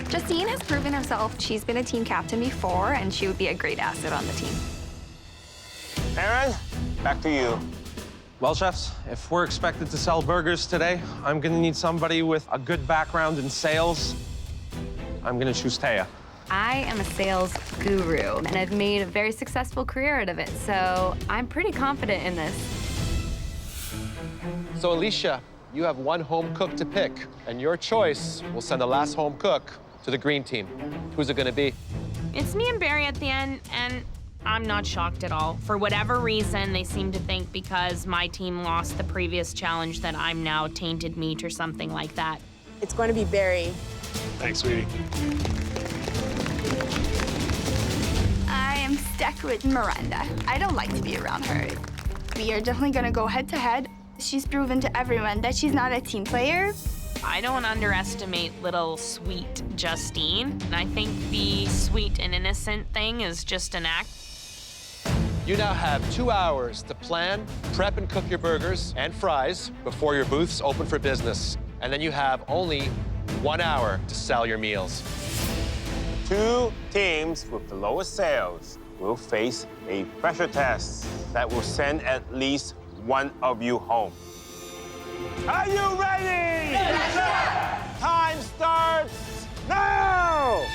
Justine has proven herself. She's been a team captain before, and she would be a great asset on the team. Aaron, back to you. Well, chefs, if we're expected to sell burgers today, I'm gonna need somebody with a good background in sales. I'm gonna choose Taya. I am a sales guru, and I've made a very successful career out of it, so I'm pretty confident in this. So, Alicia, you have one home cook to pick, and your choice will send the last home cook to the green team. Who's it gonna be? It's me and Barry at the end, and I'm not shocked at all. For whatever reason, they seem to think because my team lost the previous challenge that I'm now tainted meat or something like that. It's going to be Barry. Thanks, sweetie. I am stuck with Miranda. I don't like to be around her. We are definitely gonna go head to head. She's proven to everyone that she's not a team player. I don't underestimate little sweet Justine. I think the sweet and innocent thing is just an act. You now have 2 hours to plan, prep, and cook your burgers and fries before your booths open for business. And then you have only 1 hour to sell your meals. 2 teams with the lowest sales will face a pressure test that will send at least one of you home. Are you ready? Yes, time starts now!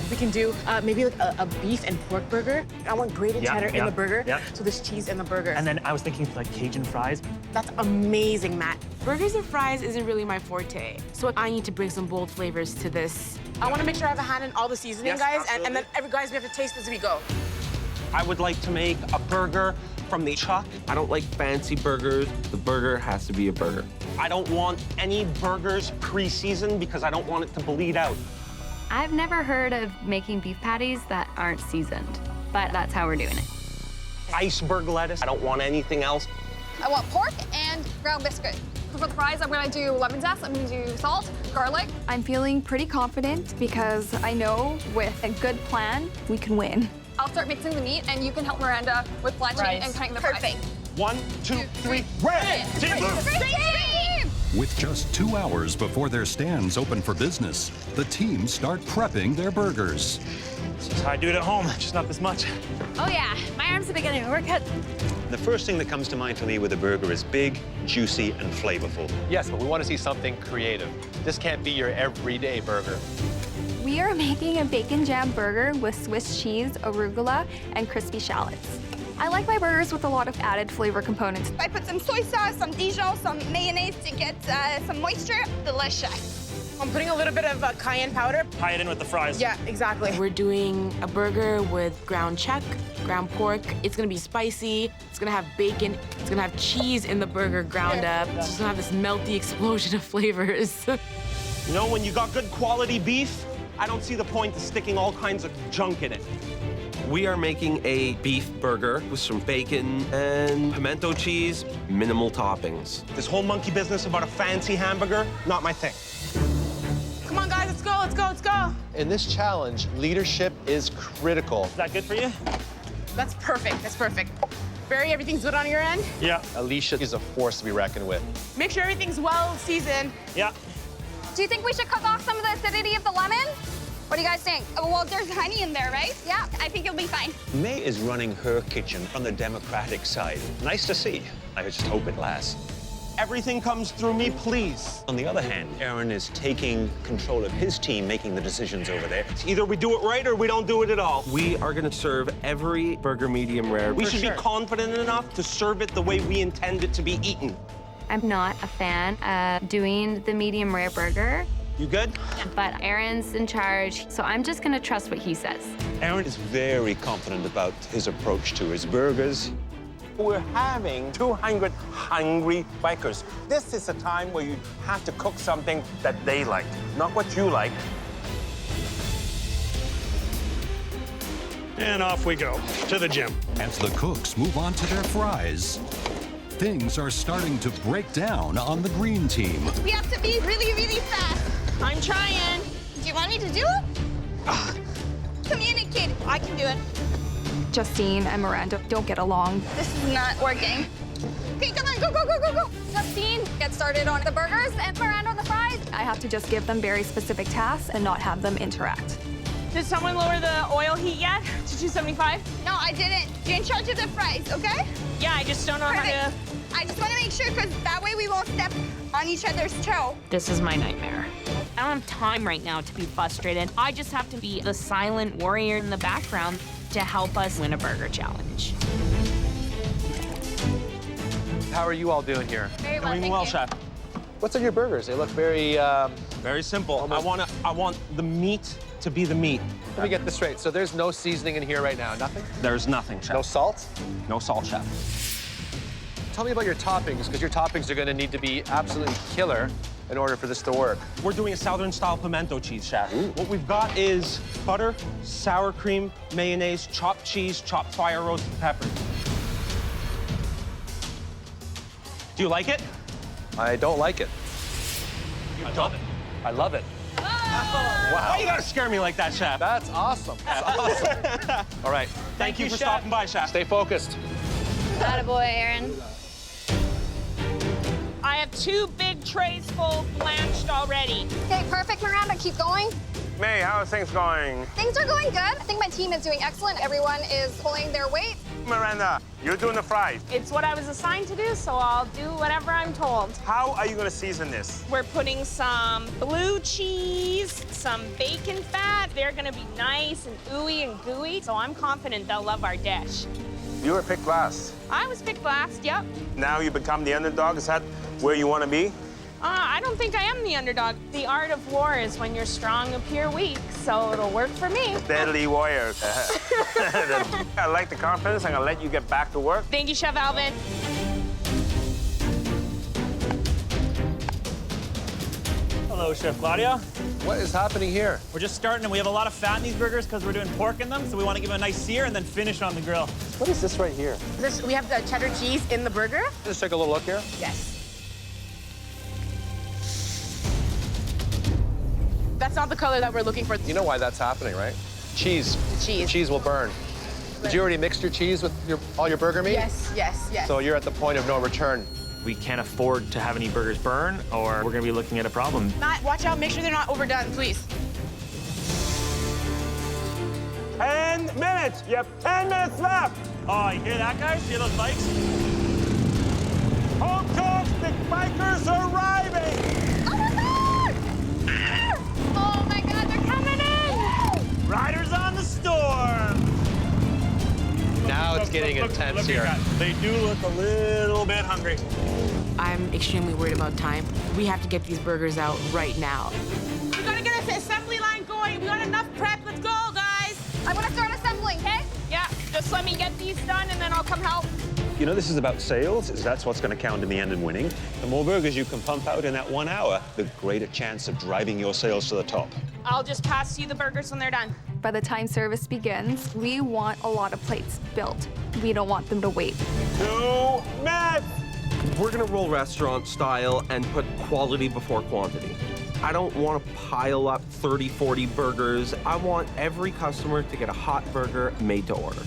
We can do maybe like a beef and pork burger. I want grated cheddar in the burger, so there's cheese in the burger. And then I was thinking like Cajun fries. That's amazing, Matt. Burgers and fries isn't really my forte, so I need to bring some bold flavors to this. I want to make sure I have a hand in all the seasoning, guys, and then guys, we have to taste as we go. I would like to make a burger from the chuck. I don't like fancy burgers. The burger has to be a burger. I don't want any burgers pre-seasoned because I don't want it to bleed out. I've never heard of making beef patties that aren't seasoned, but that's how we're doing it. Iceberg lettuce. I don't want anything else. I want pork and ground biscuit. For the fries, I'm gonna do lemon zest, I'm gonna do salt, garlic. I'm feeling pretty confident because I know with a good plan, we can win. I'll start mixing the meat, and you can help Miranda with blanching and cutting the fries. Perfect. 1, 2, 3, red! Team blue! With just 2 hours before their stands open for business, the teams start prepping their burgers. This is how I do it at home, just not this much. Oh yeah, my arms are beginning to work out. The first thing that comes to mind for me with a burger is big, juicy, and flavorful. Yes, but we want to see something creative. This can't be your everyday burger. We are making a bacon jam burger with Swiss cheese, arugula, and crispy shallots. I like my burgers with a lot of added flavor components. I put some soy sauce, some Dijon, some mayonnaise to get some moisture. Delicious. I'm putting a little bit of cayenne powder. Tie it in with the fries. Yeah, exactly. We're doing a burger with ground chuck, ground pork. It's gonna be spicy. It's gonna have bacon. It's gonna have cheese in the burger ground up. It's just gonna have this melty explosion of flavors. You know, when you got good quality beef, I don't see the point of sticking all kinds of junk in it. We are making a beef burger with some bacon and pimento cheese, minimal toppings. This whole monkey business about a fancy hamburger, not my thing. Come on, guys, let's go, let's go, let's go. In this challenge, leadership is critical. Is that good for you? That's perfect, that's perfect. Barry, everything's good on your end? Yeah. Alicia is a force to be reckoned with. Make sure everything's well seasoned. Yeah. Do you think we should cook off some of the acidity of the lemon? What do you guys think? Oh, well, there's honey in there, right? Yeah. I think it'll be fine. May is running her kitchen on the Democratic side. Nice to see. I just hope it lasts. Everything comes through me, please. On the other hand, Aaron is taking control of his team, making the decisions over there. Either we do it right or we don't do it at all. We are gonna serve every burger medium rare. We should be confident enough to serve it the way we intend it to be eaten. I'm not a fan of doing the medium rare burger, You good? but Aaron's in charge, so I'm just gonna trust what he says. Aaron is very confident about his approach to his burgers. We're having 200 hungry bikers. This is a time where you have to cook something that they like, not what you like. And off we go to the gym. As the cooks move on to their fries, things are starting to break down on the green team. We have to be really, really fast. I'm trying. Do you want me to do it? Communicate. I can do it. Justine and Miranda don't get along. This is not working. Okay, come on, go, go, go, go, go. Justine gets started on the burgers and Miranda on the fries. I have to just give them very specific tasks and not have them interact. Did someone lower the oil heat yet to 275? No, I didn't. You're in charge of the fries, okay? Yeah, I just don't know how to... I just want to make sure, because that way we won't step on each other's toe. This is my nightmare. I don't have time right now to be frustrated. I just have to be the silent warrior in the background to help us win a burger challenge. How are you all doing here? Very well, Doing thank well, you. chef. What's on your burgers? They look very, Very simple. I want the meat to be the meat. Let me get this straight. So there's no seasoning in here right now, nothing? There's nothing, chef. No salt? No salt, chef. Tell me about your toppings, because your toppings are gonna need to be absolutely killer in order for this to work. We're doing a Southern-style pimento cheese, chef. What we've got is butter, sour cream, mayonnaise, chopped cheese, chopped fire roasted peppers. Do you like it? I don't like it. I love it. I love it. Wow. Why you gotta scare me like that, chef? That's awesome. That's awesome. All right. Thank you for chef. stopping by, chef. Stay focused. Attaboy, Aaron. I have 2 big trays full blanched already. Okay, perfect, Miranda. Keep going. May, how are things going? Things are going good. I think my team is doing excellent. Everyone is pulling their weight. Miranda, you're doing the fries. It's what I was assigned to do, so I'll do whatever I'm told. How are you gonna season this? We're putting some blue cheese, some bacon fat. They're gonna be nice and ooey and gooey, so I'm confident they'll love our dish. You were picked last. I was picked last, yep. Now you become the underdog. Is that where you want to be? I don't think I am the underdog. The art of war is when you're strong, appear weak, so it'll work for me. Deadly warrior. I like the confidence. I'm gonna let you get back to work. Thank you, Chef Alvin. Hello, Chef Claudia. What is happening here? We're just starting, and we have a lot of fat in these burgers because we're doing pork in them, so we want to give them a nice sear and then finish on the grill. What is this right here? We have the cheddar cheese in the burger. Just take a little look here. Yes. That's not the color that we're looking for. You know why that's happening, right? Cheese. The cheese. The cheese will burn. Did you already mix your cheese with all your burger meat? Yes, yes, yes. So you're at the point of no return. We can't afford to have any burgers burn, or we're gonna be looking at a problem. Matt, watch out. Make sure they're not overdone, please. 10 minutes. You have 10 minutes left. Oh, you hear that, guys? Hear those bikes? Home cooks, the bikers are arriving. Oh my God! Oh my God, they're coming in! Riders on the storm. Now it's getting intense here. They do look a little bit hungry. I'm extremely worried about time. We have to get these burgers out right now. We gotta get an assembly line going. We got enough prep. Let's go, guys. I want to start assembling, okay? Yeah, just let me get these done and then I'll come help. You know, this is about sales. That's what's going to count in the end in winning. The more burgers you can pump out in that 1 hour, the greater chance of driving your sales to the top. I'll just pass you the burgers when they're done. By the time service begins, we want a lot of plates built. We don't want them to wait. 2 minutes. We're gonna roll restaurant style and put quality before quantity. I don't want to pile up 30, 40 burgers. I want every customer to get a hot burger made to order.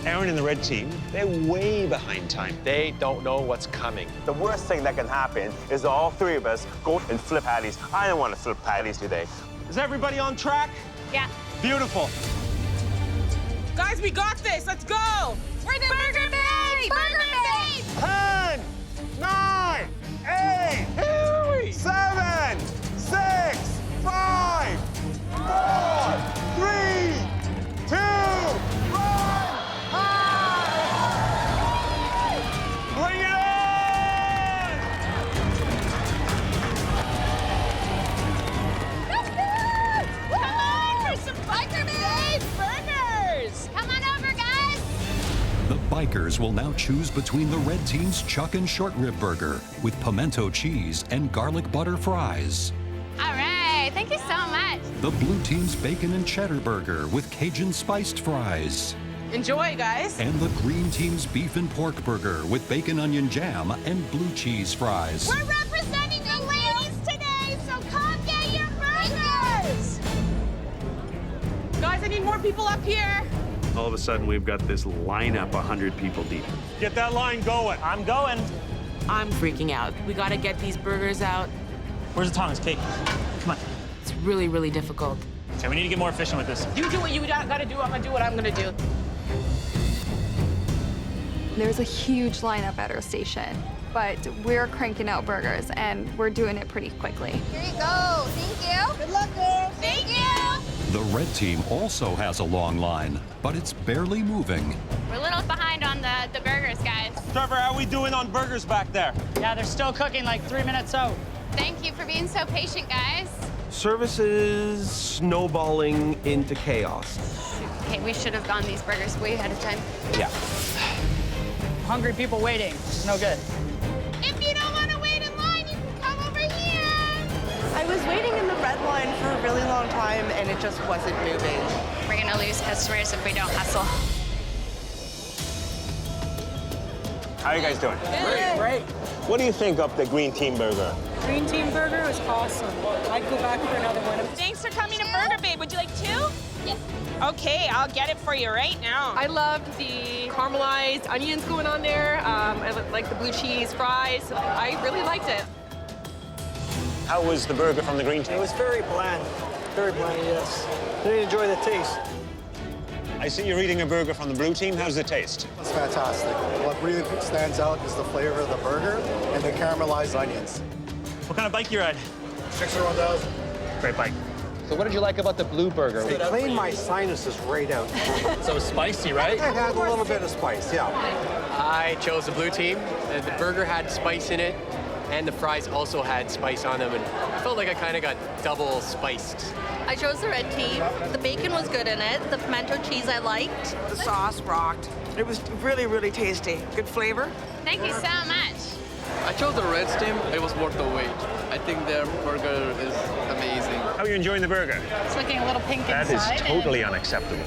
Aaron and the red team, they're way behind time. They don't know what's coming. The worst thing that can happen is all 3 of us go and flip patties. I don't want to flip patties today. Is everybody on track? Yeah. Beautiful. Guys, we got this. Let's go. We're the burger babes. Burger babes. 10, 9, 8, 7, 6, 5, 4, 3, 2, 1. Bring it on! That's good. Come on for some biker babes burgers. Come on over, guys. The bikers will now choose between the red team's chuck and short rib burger with pimento cheese and garlic butter fries. All right, thank you so much. The blue team's bacon and cheddar burger with Cajun spiced fries. Enjoy, guys. And the green team's beef and pork burger with bacon onion jam and blue cheese fries. We're representing the ladies today, so come get your burgers. Guys, I need more people up here. All of a sudden, we've got this lineup 100 people deep. Get that line going. I'm going. I'm freaking out. We gotta get these burgers out. Where's the tongs, Kate? Come on. It's really, really difficult. Okay, we need to get more efficient with this. You do what you gotta do. I'm gonna do what I'm gonna do. There's a huge lineup at our station, but we're cranking out burgers and we're doing it pretty quickly. Here you go. Thank you. Good luck, girls. Thank you. The red team also has a long line, but it's barely moving. We're a little behind on the burgers, guys. Trevor, how are we doing on burgers back there? Yeah, they're still cooking like 3 minutes out. Thank you for being so patient, guys. Service is snowballing into chaos. Okay, we should have gotten these burgers way ahead of time. Yeah. Hungry people waiting. It's no good. If you don't want to wait in line, you can come over here. I was waiting in the red line for a really long time, and it just wasn't moving. We're gonna lose customers if we don't hustle. How are you guys doing? Great. What do you think of the green team burger? Green team burger is awesome. I'd go back for another one. Thanks for coming to Burger Babe. Would you like 2? Yes. Okay, I'll get it for you right now. I loved the caramelized onions going on there. I like the blue cheese fries. I really liked it. How was the burger from the green team? It was very bland. Very bland, yes. Really enjoy the taste. I see you're eating a burger from the blue team. How's the taste? It's fantastic. What really stands out is the flavor of the burger and the caramelized onions. What kind of bike you ride? 61000. Great bike. So what did you like about the blue burger? They cleaned my sinuses right out. So it's spicy, right? It had a little bit of spice, yeah. I chose the blue team. The burger had spice in it, and the fries also had spice on them, and I felt like I kind of got double spiced. I chose the red team. The bacon was good in it. The pimento cheese I liked. The sauce rocked. It was really, really tasty. Good flavor. Thank you so much. I chose the red team. It was worth the wait. I think their burger is amazing. How are you enjoying the burger? It's looking a little pink That inside. is totally unacceptable.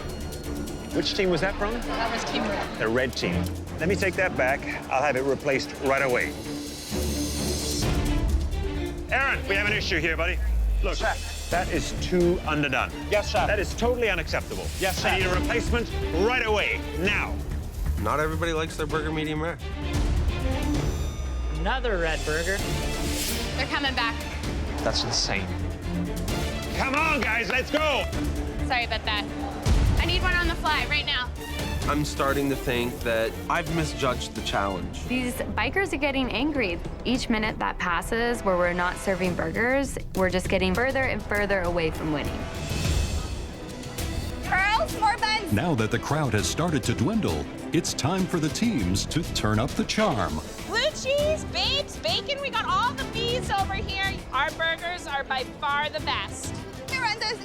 Which team was that from? That was Team Red. The red team. Let me take that back. I'll have it replaced right away. Aaron, we have an issue here, buddy. Look, That is too underdone. Yes, chef. That is totally unacceptable. Yes, chef. I need a replacement right away, now. Not everybody likes their burger medium rare. Another red burger. They're coming back. That's insane. Come on, guys, let's go. Sorry about that. I need one on the fly right now. I'm starting to think that I've misjudged the challenge. These bikers are getting angry. Each minute that passes where we're not serving burgers, we're just getting further and further away from winning. Pearls, more buns. Now that the crowd has started to dwindle, it's time for the teams to turn up the charm. Blue cheese, babes, bacon. We got all the bees over here. Our burgers are by far the best. Miranda is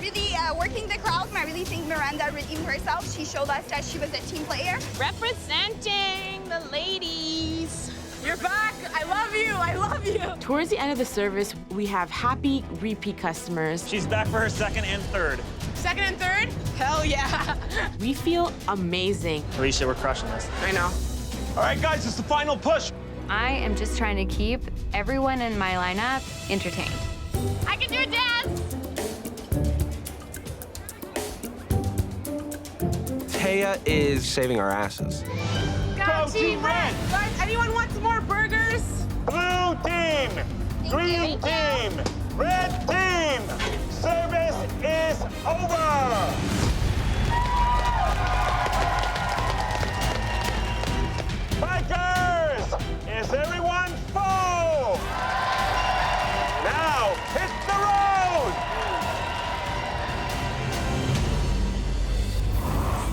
really working the crowd. I really think Miranda redeemed herself. She showed us that she was a team player. Representing the ladies. You're back. I love you. I love you. Towards the end of the service, we have happy repeat customers. She's back for her second and third. Second and third? Hell yeah. We feel amazing. Alicia, we're crushing this. I know. All right, guys, it's the final push. I am just trying to keep everyone in my lineup entertained. I can do a dance. Taya is saving our asses. Go Team Red! Guys, anyone want some more burgers? Blue team, green team, red team. Service is over. Bikers, is everyone full? Now hit the road.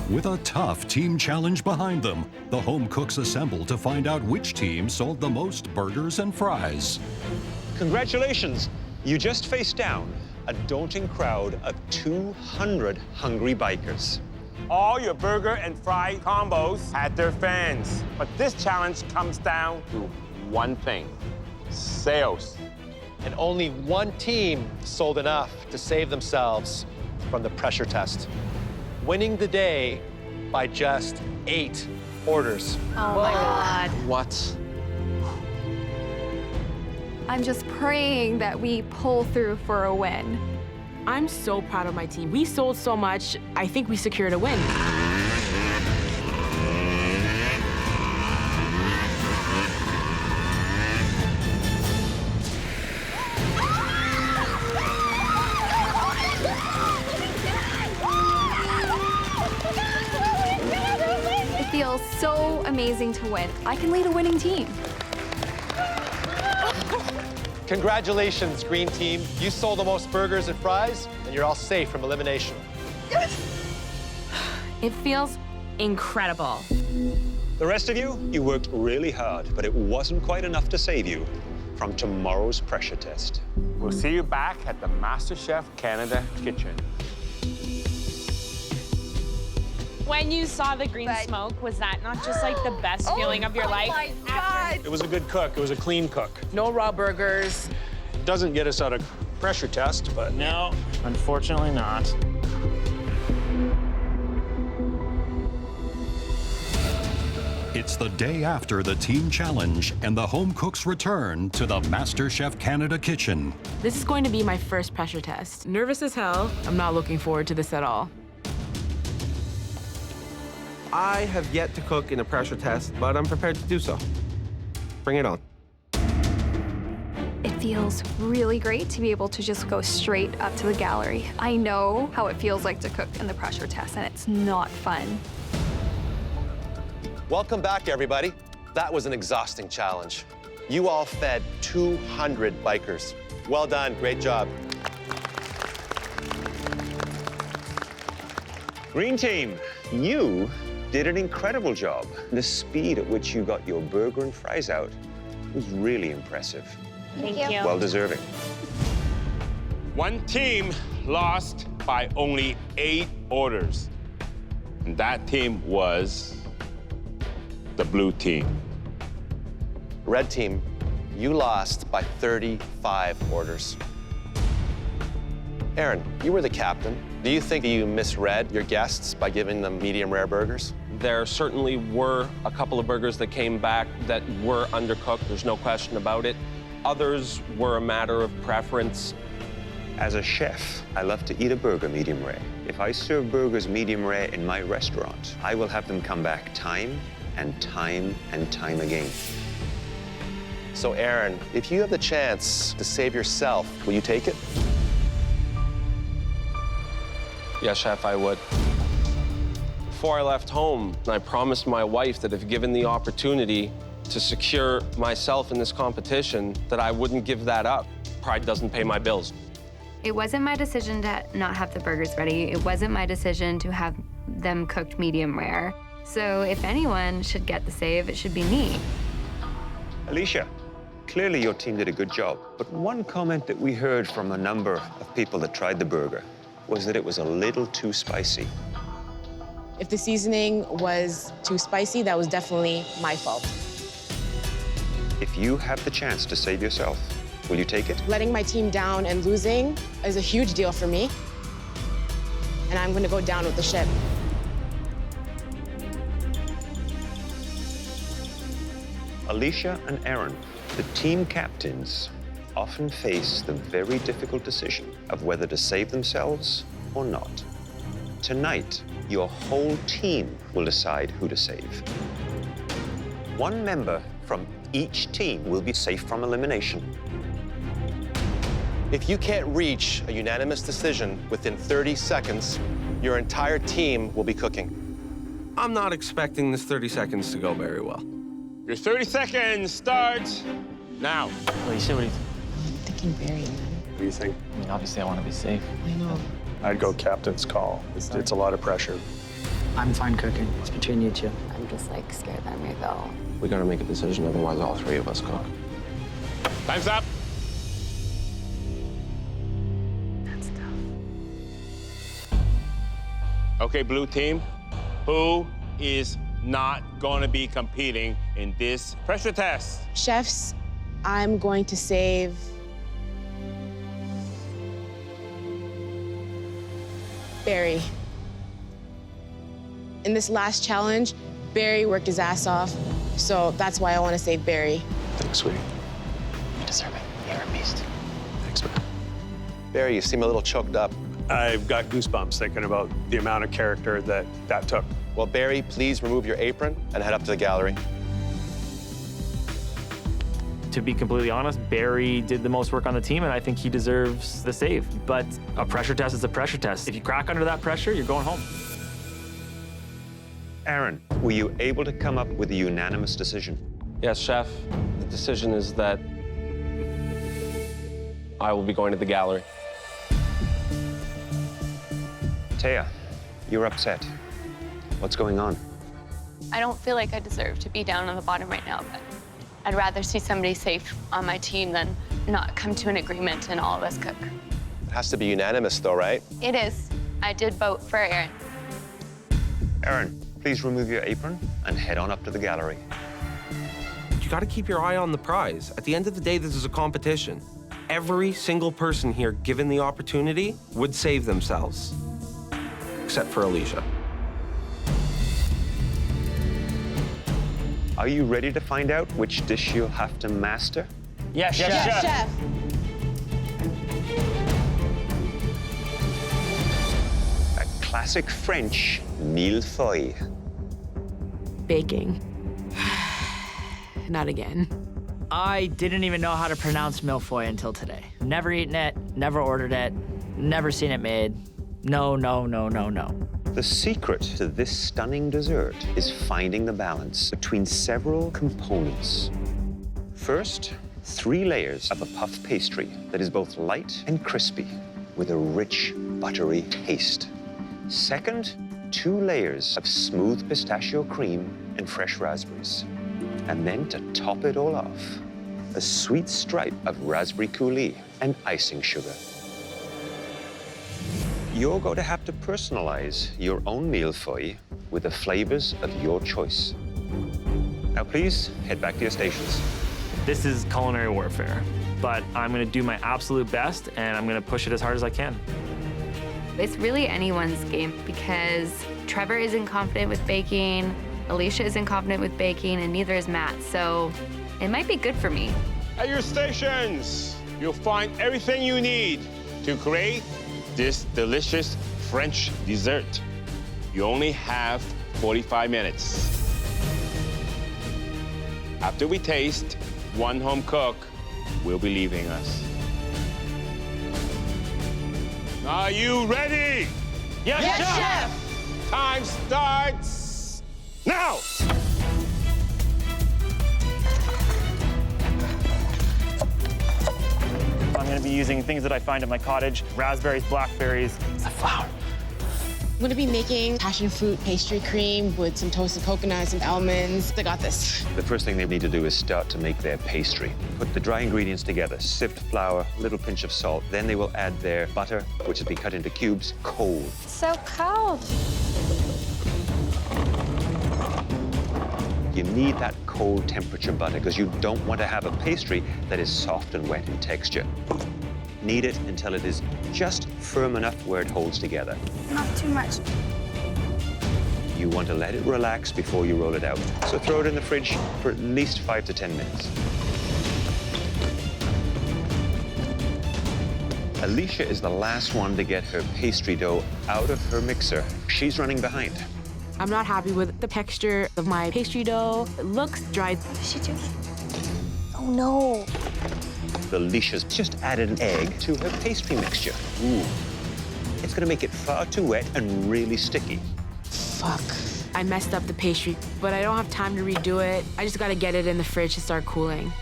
With a tough team challenge behind them, the home cooks assemble to find out which team sold the most burgers and fries. Congratulations, you just faced down a daunting crowd of 200 hungry bikers. All your burger and fry combos had their fans. But this challenge comes down to one thing: sales. And only one team sold enough to save themselves from the pressure test, winning the day by just 8 orders. Oh my God. What? I'm just praying that we pull through for a win. I'm so proud of my team. We sold so much, I think we secured a win. It feels so amazing to win. I can lead a winning team. Congratulations, green team. You sold the most burgers and fries, and you're all safe from elimination. It feels incredible. The rest of you, you worked really hard, but it wasn't quite enough to save you from tomorrow's pressure test. We'll see you back at the MasterChef Canada kitchen. When you saw the green smoke, was that not just like the best feeling of your life? Oh my God. It was a good cook. It was a clean cook. No raw burgers. Doesn't get us out of pressure test, but No, unfortunately not. It's the day after the team challenge, and the home cooks return to the MasterChef Canada kitchen. This is going to be my first pressure test. Nervous as hell. I'm not looking forward to this at all. I have yet to cook in a pressure test, but I'm prepared to do so. Bring it on. It feels really great to be able to just go straight up to the gallery. I know how it feels like to cook in the pressure test, and it's not fun. Welcome back, everybody. That was an exhausting challenge. You all fed 200 bikers. Well done, great job. Green team, you did an incredible job. The speed at which you got your burger and fries out was really impressive. Thank you. Well deserving. One team lost by only 8 orders. And that team was the blue team. Red team, you lost by 35 orders. Aaron, you were the captain. Do you think you misread your guests by giving them medium rare burgers? There certainly were a couple of burgers that came back that were undercooked. There's no question about it. Others were a matter of preference. As a chef, I love to eat a burger medium rare. If I serve burgers medium rare in my restaurant, I will have them come back time and time and time again. So, Aaron, if you have the chance to save yourself, will you take it? Yes, Chef, I would. Before I left home, I promised my wife that if given the opportunity to secure myself in this competition, that I wouldn't give that up. Pride doesn't pay my bills. It wasn't my decision to not have the burgers ready. It wasn't my decision to have them cooked medium rare. So if anyone should get the save, it should be me. Alicia, clearly your team did a good job, but one comment that we heard from a number of people that tried the burger was that it was a little too spicy. If the seasoning was too spicy, that was definitely my fault. If you have the chance to save yourself, will you take it? Letting my team down and losing is a huge deal for me. And I'm gonna go down with the ship. Alicia and Aaron, the team captains, often face the very difficult decision of whether to save themselves or not. Tonight, your whole team will decide who to save. One member from each team will be safe from elimination. If you can't reach a unanimous decision within 30 seconds, your entire team will be cooking. I'm not expecting this 30 seconds to go very well. Your 30 seconds starts now. Alicia, what do you think? I'm thinking Barry, man. What do you think? I mean, obviously, I want to be safe. I know. I'd go captain's call. It's a lot of pressure. I'm fine cooking. It's between you two. I'm just like scared that I may go. We gotta make a decision, otherwise all three of us cook. Time's up. That's tough. Okay, blue team, who is not going to be competing in this pressure test? Chefs, I'm going to save Barry. In this last challenge, Barry worked his ass off, so that's why I want to save Barry. Thanks, sweetie. You deserve it. You're a beast. Thanks, man. Barry, you seem a little choked up. I've got goosebumps thinking about the amount of character that took. Well, Barry, please remove your apron and head up to the gallery. To be completely honest, Barry did the most work on the team, and I think he deserves the save. But a pressure test is a pressure test. If you crack under that pressure, you're going home. Aaron, were you able to come up with a unanimous decision? Yes, Chef. The decision is that I will be going to the gallery. Taya, you're upset. What's going on? I don't feel like I deserve to be down on the bottom right now, but I'd rather see somebody safe on my team than not come to an agreement and all of us cook. It has to be unanimous, though, right? It is. I did vote for Aaron. Aaron, please remove your apron and head on up to the gallery. You gotta keep your eye on the prize. At the end of the day, this is a competition. Every single person here, given the opportunity, would save themselves. Except for Alicia. Are you ready to find out which dish you'll have to master? Yes, Chef. Yes, Chef. A classic French millefeuille. Baking. Not again. I didn't even know how to pronounce millefeuille until today. Never eaten it, never ordered it, never seen it made. No, no, no, no, no. The secret to this stunning dessert is finding the balance between several components. First, 3 layers of a puff pastry that is both light and crispy with a rich, buttery taste. Second, 2 layers of smooth pistachio cream and fresh raspberries. And then to top it all off, a sweet stripe of raspberry coulis and icing sugar. You're going to have to personalize your own millefeuille with the flavors of your choice. Now, please head back to your stations. This is culinary warfare, but I'm gonna do my absolute best, and I'm gonna push it as hard as I can. It's really anyone's game because Trevor isn't confident with baking, Alicia isn't confident with baking, and neither is Matt, so it might be good for me. At your stations, you'll find everything you need to create this delicious French dessert. You only have 45 minutes. After we taste, one home cook will be leaving us. Are you ready? Yes, Chef! Time starts now! I'm gonna be using things that I find in my cottage, raspberries, blackberries, the flour. I'm gonna be making passion fruit pastry cream with some toasted coconuts and almonds. I got this. The first thing they need to do is start to make their pastry. Put the dry ingredients together, sift flour, a little pinch of salt. Then they will add their butter, which has been cut into cubes, cold. So cold. You need that cold temperature butter because you don't want to have a pastry that is soft and wet in texture. Knead it until it is just firm enough where it holds together. Not too much. You want to let it relax before you roll it out. So throw it in the fridge for at least 5 to 10 minutes. Alicia is the last one to get her pastry dough out of her mixer. She's running behind. I'm not happy with the texture of my pastry dough. It looks dry. She doing? Oh no. Alicia's just added an egg to her pastry mixture. Ooh. It's gonna make it far too wet and really sticky. Fuck. I messed up the pastry, but I don't have time to redo it. I just gotta get it in the fridge to start cooling.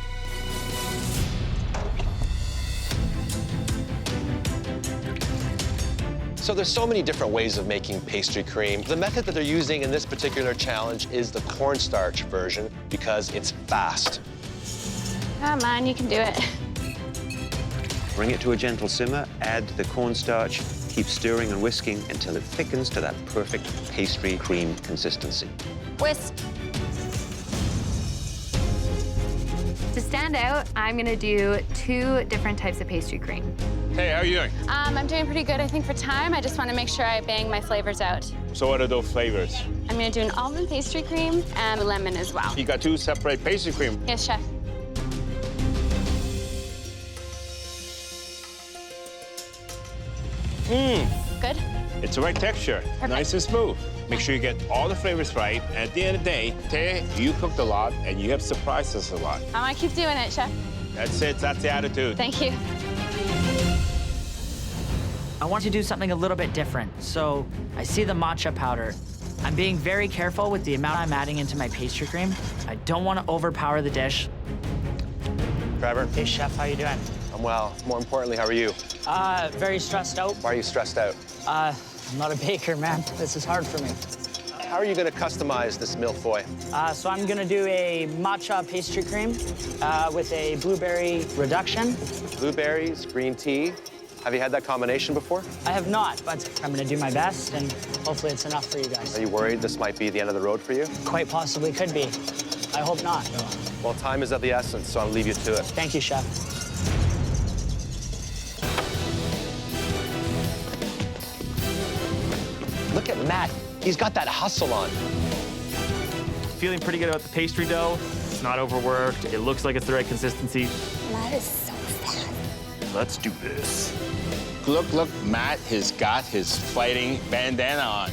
So there's so many different ways of making pastry cream. The method that they're using in this particular challenge is the cornstarch version because it's fast. Come on, you can do it. Bring it to a gentle simmer, add the cornstarch, keep stirring and whisking until it thickens to that perfect pastry cream consistency. Whisk. To stand out, I'm gonna do 2 different types of pastry cream. Hey, how are you doing? I'm doing pretty good, I think, for time. I just want to make sure I bang my flavors out. So what are those flavors? I'm going to do an almond pastry cream and lemon as well. You got 2 separate pastry cream. Yes, chef. Good? It's the right texture, nice and smooth. Make sure you get all the flavors right. And at the end of the day, Taya, you cooked a lot and you have surprised us a lot. I'm going to keep doing it, chef. That's it, that's the attitude. Thank you. I want to do something a little bit different. So I see the matcha powder. I'm being very careful with the amount I'm adding into my pastry cream. I don't want to overpower the dish. Trevor? Hey, chef, how you doing? I'm well. More importantly, how are you? Very stressed out. Why are you stressed out? I'm not a baker, man. This is hard for me. How are you going to customize this millefeuille? So I'm gonna do a matcha pastry cream with a blueberry reduction. Blueberries, green tea. Have you had that combination before? I have not, but I'm gonna do my best, and hopefully it's enough for you guys. Are you worried this might be the end of the road for you? Quite possibly could be. I hope not, though. Well, time is of the essence, so I'll leave you to it. Thank you, chef. Look at Matt. He's got that hustle on. Feeling pretty good about the pastry dough. It's not overworked. It looks like it's the right consistency. Matt is so fast. Let's do this. Look, look, Matt has got his fighting bandana on.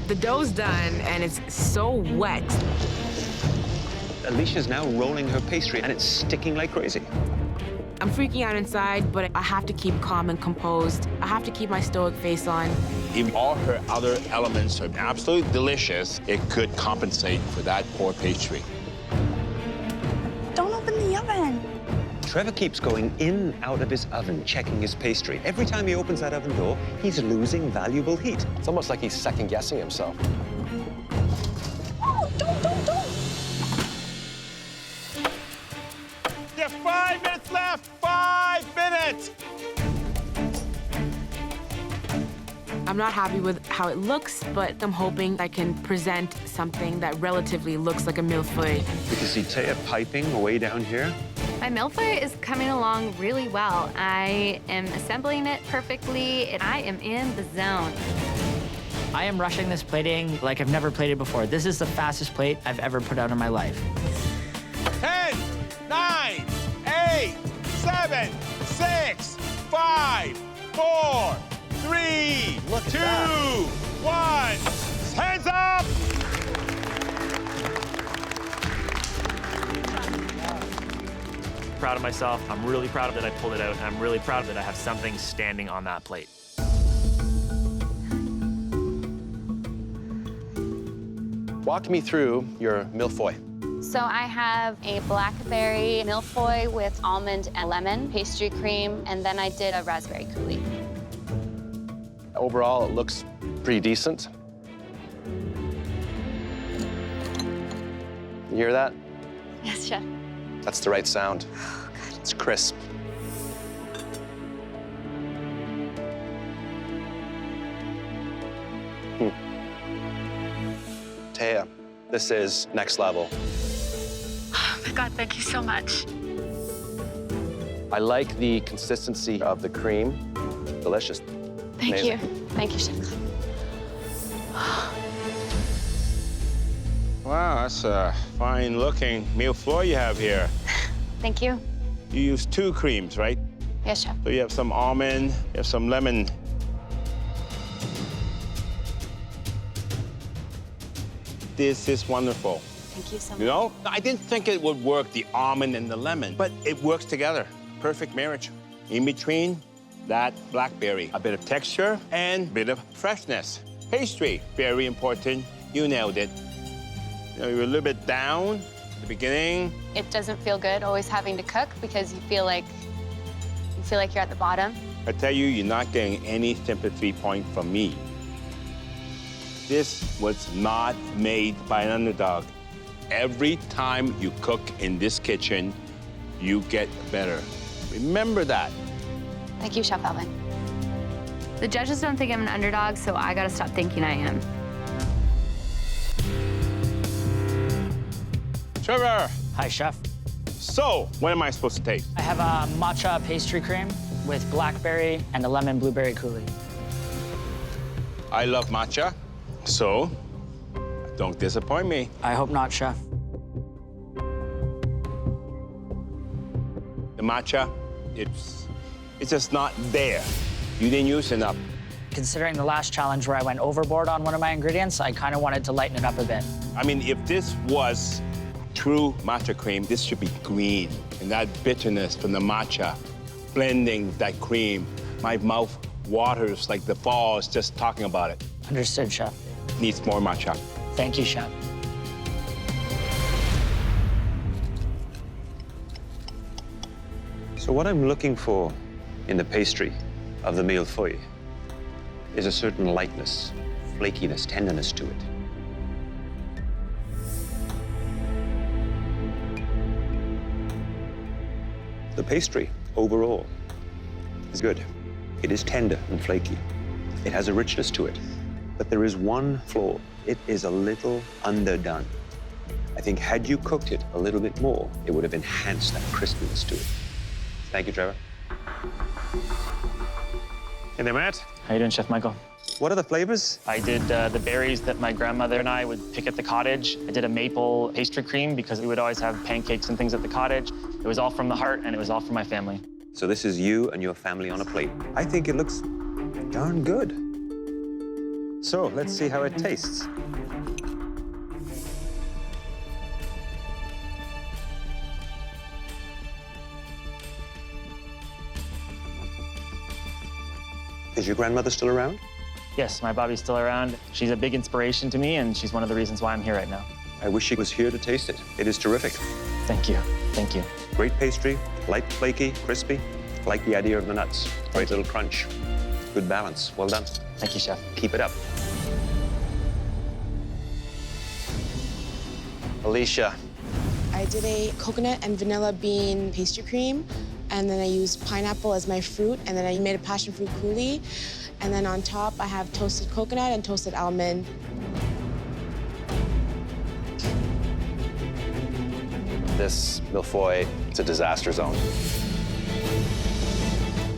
The dough's done, and it's so wet. Alicia's now rolling her pastry, and it's sticking like crazy. I'm freaking out inside, but I have to keep calm and composed. I have to keep my stoic face on. If all her other elements are absolutely delicious, it could compensate for that poor pastry. Don't open the oven. Trevor keeps going in and out of his oven, checking his pastry. Every time he opens that oven door, he's losing valuable heat. It's almost like he's second-guessing himself. Oh, don't. You have 5 minutes left, 5 minutes! I'm not happy with how it looks, but I'm hoping I can present something that relatively looks like a millefeuille. You can see Taya piping way down here. My millefeuille is coming along really well. I am assembling it perfectly, and I am in the zone. I am rushing this plating like I've never plated before. This is the fastest plate I've ever put out in my life. 10, 9, 8, 7, 6, 5, 4, 3, 2, 1. Hands up! Proud of myself. I'm really proud that I pulled it out, and I'm really proud that I have something standing on that plate. Walk me through your millefeuille. So I have a blackberry millefeuille with almond and lemon, pastry cream, and then I did a raspberry coulis. Overall, it looks pretty decent. You hear that? Yes, chef. That's the right sound. It's crisp. Taya, this is next level. Oh my God, thank you so much. I like the consistency of the cream. Delicious. Thank Amazing. you. Thank you, chef. Wow, that's a fine-looking millefeuille you have here. Thank you. You use 2 creams, right? Yes, chef. So you have some almond, you have some lemon. This is wonderful. Thank you so much. You know, I didn't think it would work, the almond and the lemon, but it works together. Perfect marriage. In between, that blackberry, a bit of texture and a bit of freshness. Pastry, very important. You nailed it. You know, you're a little bit down at the beginning. It doesn't feel good always having to cook because you feel like you're at the bottom. I tell you, you're not getting any sympathy point from me. This was not made by an underdog. Every time you cook in this kitchen, you get better. Remember that. Thank you, Chef Alvin. The judges don't think I'm an underdog, so I gotta stop thinking I am. Trevor. Hi, chef. So, what am I supposed to taste? I have a matcha pastry cream with blackberry and a lemon blueberry coulis. I love matcha, so don't disappoint me. I hope not, chef. The matcha, it's just not there. You didn't use enough. Considering the last challenge where I went overboard on one of my ingredients, I kind of wanted to lighten it up a bit. I mean, if this was true matcha cream, this should be green. And that bitterness from the matcha, blending that cream, my mouth waters like the falls just talking about it. Understood, chef. Needs more matcha. Thank you, chef. So what I'm looking for in the pastry of the millefeuille is a certain lightness, flakiness, tenderness to it. The pastry, overall, is good. It is tender and flaky. It has a richness to it. But there is one flaw. It is a little underdone. I think had you cooked it a little bit more, it would have enhanced that crispiness to it. Thank you, Trevor. Hey there, Matt. How you doing, Chef Michael? What are the flavors? I did the berries that my grandmother and I would pick at the cottage. I did a maple pastry cream because we would always have pancakes and things at the cottage. It was all from the heart, and it was all from my family. So this is you and your family on a plate. I think it looks darn good. So let's see how it tastes. Is your grandmother still around? Yes, my Bobby's still around. She's a big inspiration to me, and she's one of the reasons why I'm here right now. I wish she was here to taste it. It is terrific. Thank you. Thank you. Great pastry, light, flaky, crispy. I like the idea of the nuts. Great little crunch. Good balance. Well done. Thank you, Chef. Keep it up. Alicia. I did a coconut and vanilla bean pastry cream, and then I used pineapple as my fruit, and then I made a passion fruit coulis. And then on top, I have toasted coconut and toasted almond. This millefeuille, it's a disaster zone.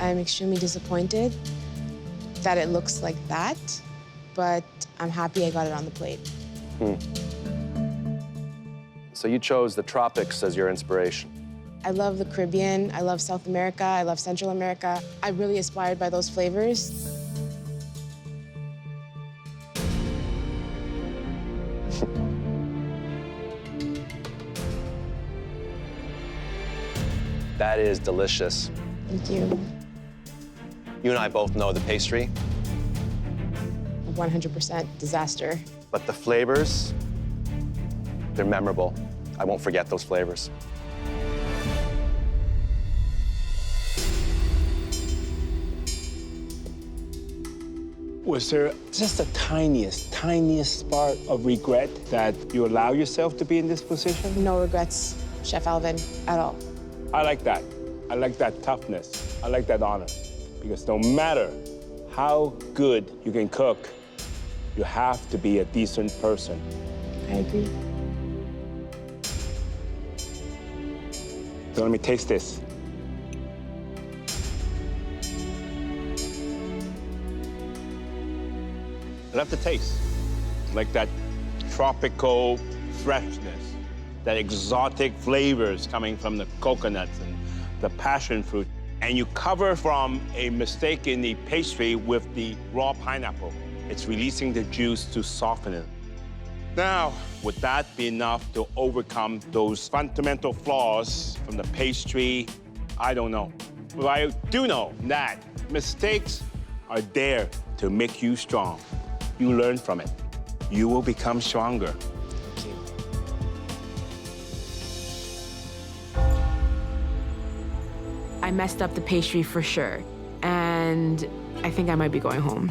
I'm extremely disappointed that it looks like that, but I'm happy I got it on the plate. So you chose the tropics as your inspiration. I love the Caribbean, I love South America, I love Central America. I'm really inspired by those flavors. That is delicious. Thank you. You and I both know the pastry, 100% disaster. but the flavors, they're memorable. I won't forget those flavors. Was there just the tiniest spark of regret that you allow yourself to be in this position? No regrets, Chef Alvin, at all. I like that. I like that toughness. I like that honor. Because no matter how good you can cook, you have to be a decent person. I agree. So let me taste this. I love the taste. Like that tropical freshness, that exotic flavors coming from the coconuts and the passion fruit. And you cover from a mistake in the pastry with the raw pineapple. It's releasing the juice to soften it. Now, would that be enough to overcome those fundamental flaws from the pastry? I don't know. But I do know that mistakes are there to make you strong. You learn from it. You will become stronger. Thank you. I messed up the pastry for sure, and I think I might be going home.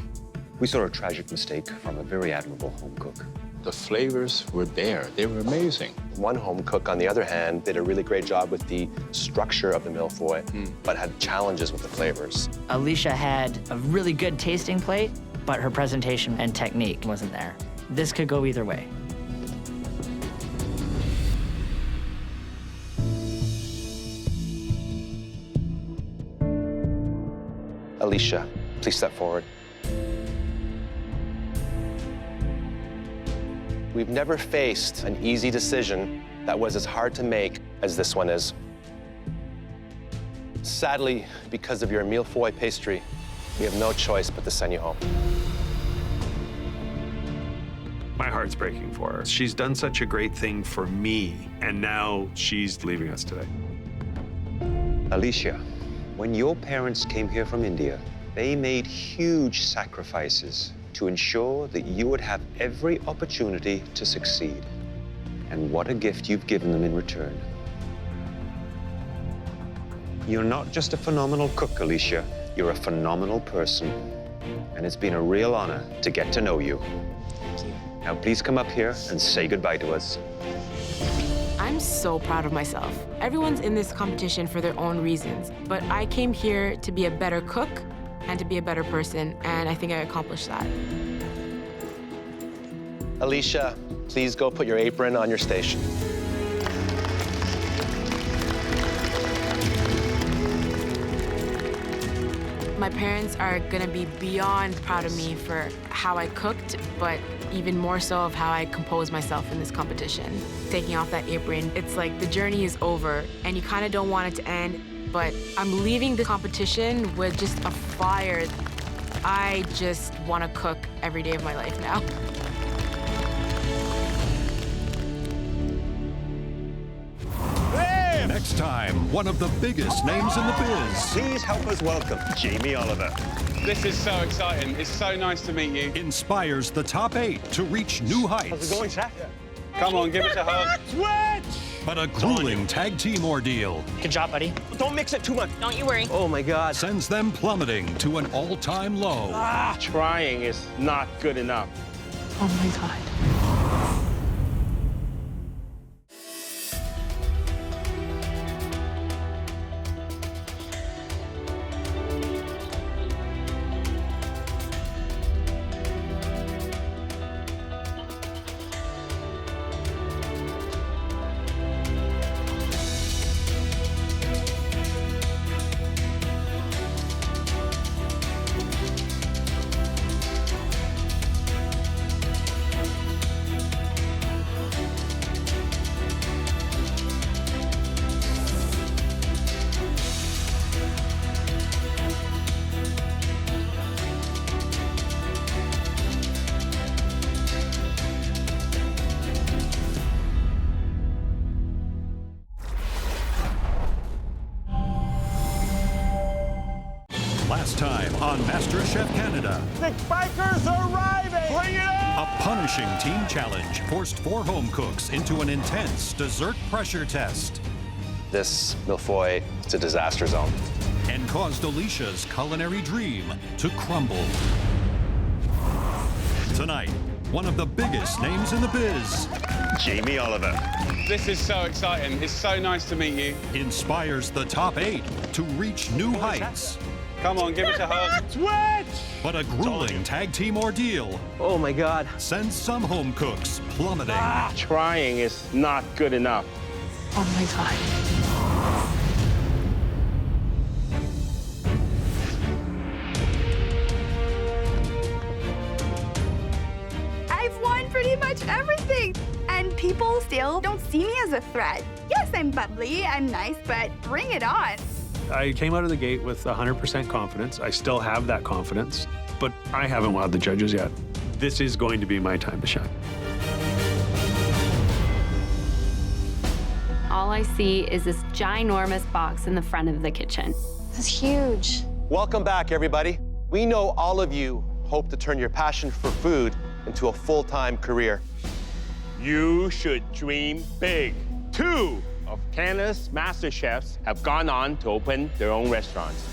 We saw a tragic mistake from a very admirable home cook. The flavors were there. They were amazing. One home cook, on the other hand, did a really great job with the structure of the mille-feuille, but had challenges with the flavors. Alicia had a really good tasting plate, but her presentation and technique wasn't there. This could go either way. Alicia, please step forward. We've never faced an easy decision that was as hard to make as this one is. Sadly, because of your mille-feuille pastry, we have no choice but to send you home. My heart's breaking for her. She's done such a great thing for me, and now she's leaving us today. Alicia, when your parents came here from India, they made huge sacrifices to ensure that you would have every opportunity to succeed. And what a gift you've given them in return. You're not just a phenomenal cook, Alicia. You're a phenomenal person. And it's been a real honor to get to know you. Thank you. Now, please come up here and say goodbye to us. I'm so proud of myself. Everyone's in this competition for their own reasons, but I came here to be a better cook and to be a better person, and I think I accomplished that. Alicia, please go put your apron on your station. My parents are gonna be beyond proud of me for how I cooked, but even more so of how I composed myself in this competition. Taking off that apron, it's like the journey is over and you kind of don't want it to end, but I'm leaving the competition with just a fire. I just want to cook every day of my life now. Next time, one of the biggest names in the biz. Please help us welcome Jamie Oliver. This is so exciting. It's so nice to meet you. Inspires the top 8 to reach new heights. How's it going, chef? Come on, give us a hug. Switch! But a grueling tag team ordeal. Good job, buddy. Don't mix it too much. Don't you worry. Oh my God. Sends them plummeting to an all-time low. Trying is not good enough. Oh my God. last time on MasterChef Canada. The bikers are arriving! Bring it on! A punishing team challenge forced 4 home cooks into an intense dessert pressure test. This milfoil is a disaster zone. And caused Alicia's culinary dream to crumble. Tonight, one of the biggest names in the biz, Jamie Oliver. This is so exciting. It's so nice to meet you. inspires the top 8 to reach new heights. Come on, give us a hug. Switch! But a grueling tag team ordeal Oh my God. sends some home cooks plummeting. Trying is not good enough. Oh my God. I've won pretty much everything. And people still don't see me as a threat. Yes, I'm bubbly, I'm nice, but bring it on. I came out of the gate with 100% confidence. I still have that confidence, but I haven't wowed the judges yet. This is going to be my time to shine. All I see is this ginormous box in the front of the kitchen. It's huge. Welcome back, everybody. We know all of you hope to turn your passion for food into a full-time career. You should dream big. 2 of Canada's master chefs have gone on to open their own restaurants.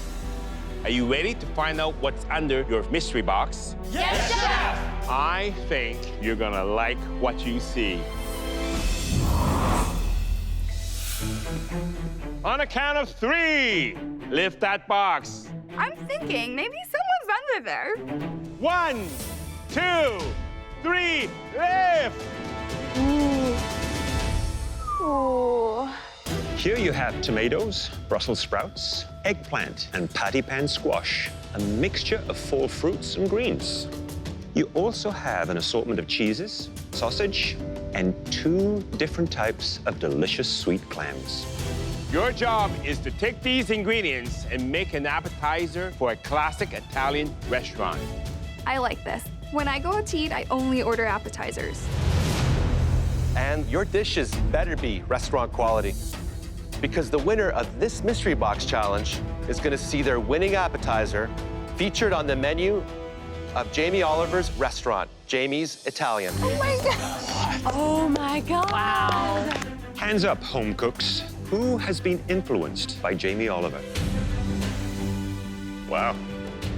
Are you ready to find out what's under your mystery box? Yes, Chef! I think you're gonna like what you see. On a count of 3, lift that box. I'm thinking maybe someone's under there. 1, 2, 3, lift! Ooh. Here you have tomatoes, Brussels sprouts, eggplant, and patty pan squash, a mixture of fall fruits and greens. You also have an assortment of cheeses, sausage, and 2 different types of delicious sweet clams. Your job is to take these ingredients and make an appetizer for a classic Italian restaurant. I like this. When I go out to eat, I only order appetizers. And your dishes better be restaurant quality, because the winner of this mystery box challenge is going to see their winning appetizer featured on the menu of Jamie Oliver's restaurant, Jamie's Italian. Oh my God. Oh my God. Wow. Hands up, home cooks. Who has been influenced by Jamie Oliver? Wow.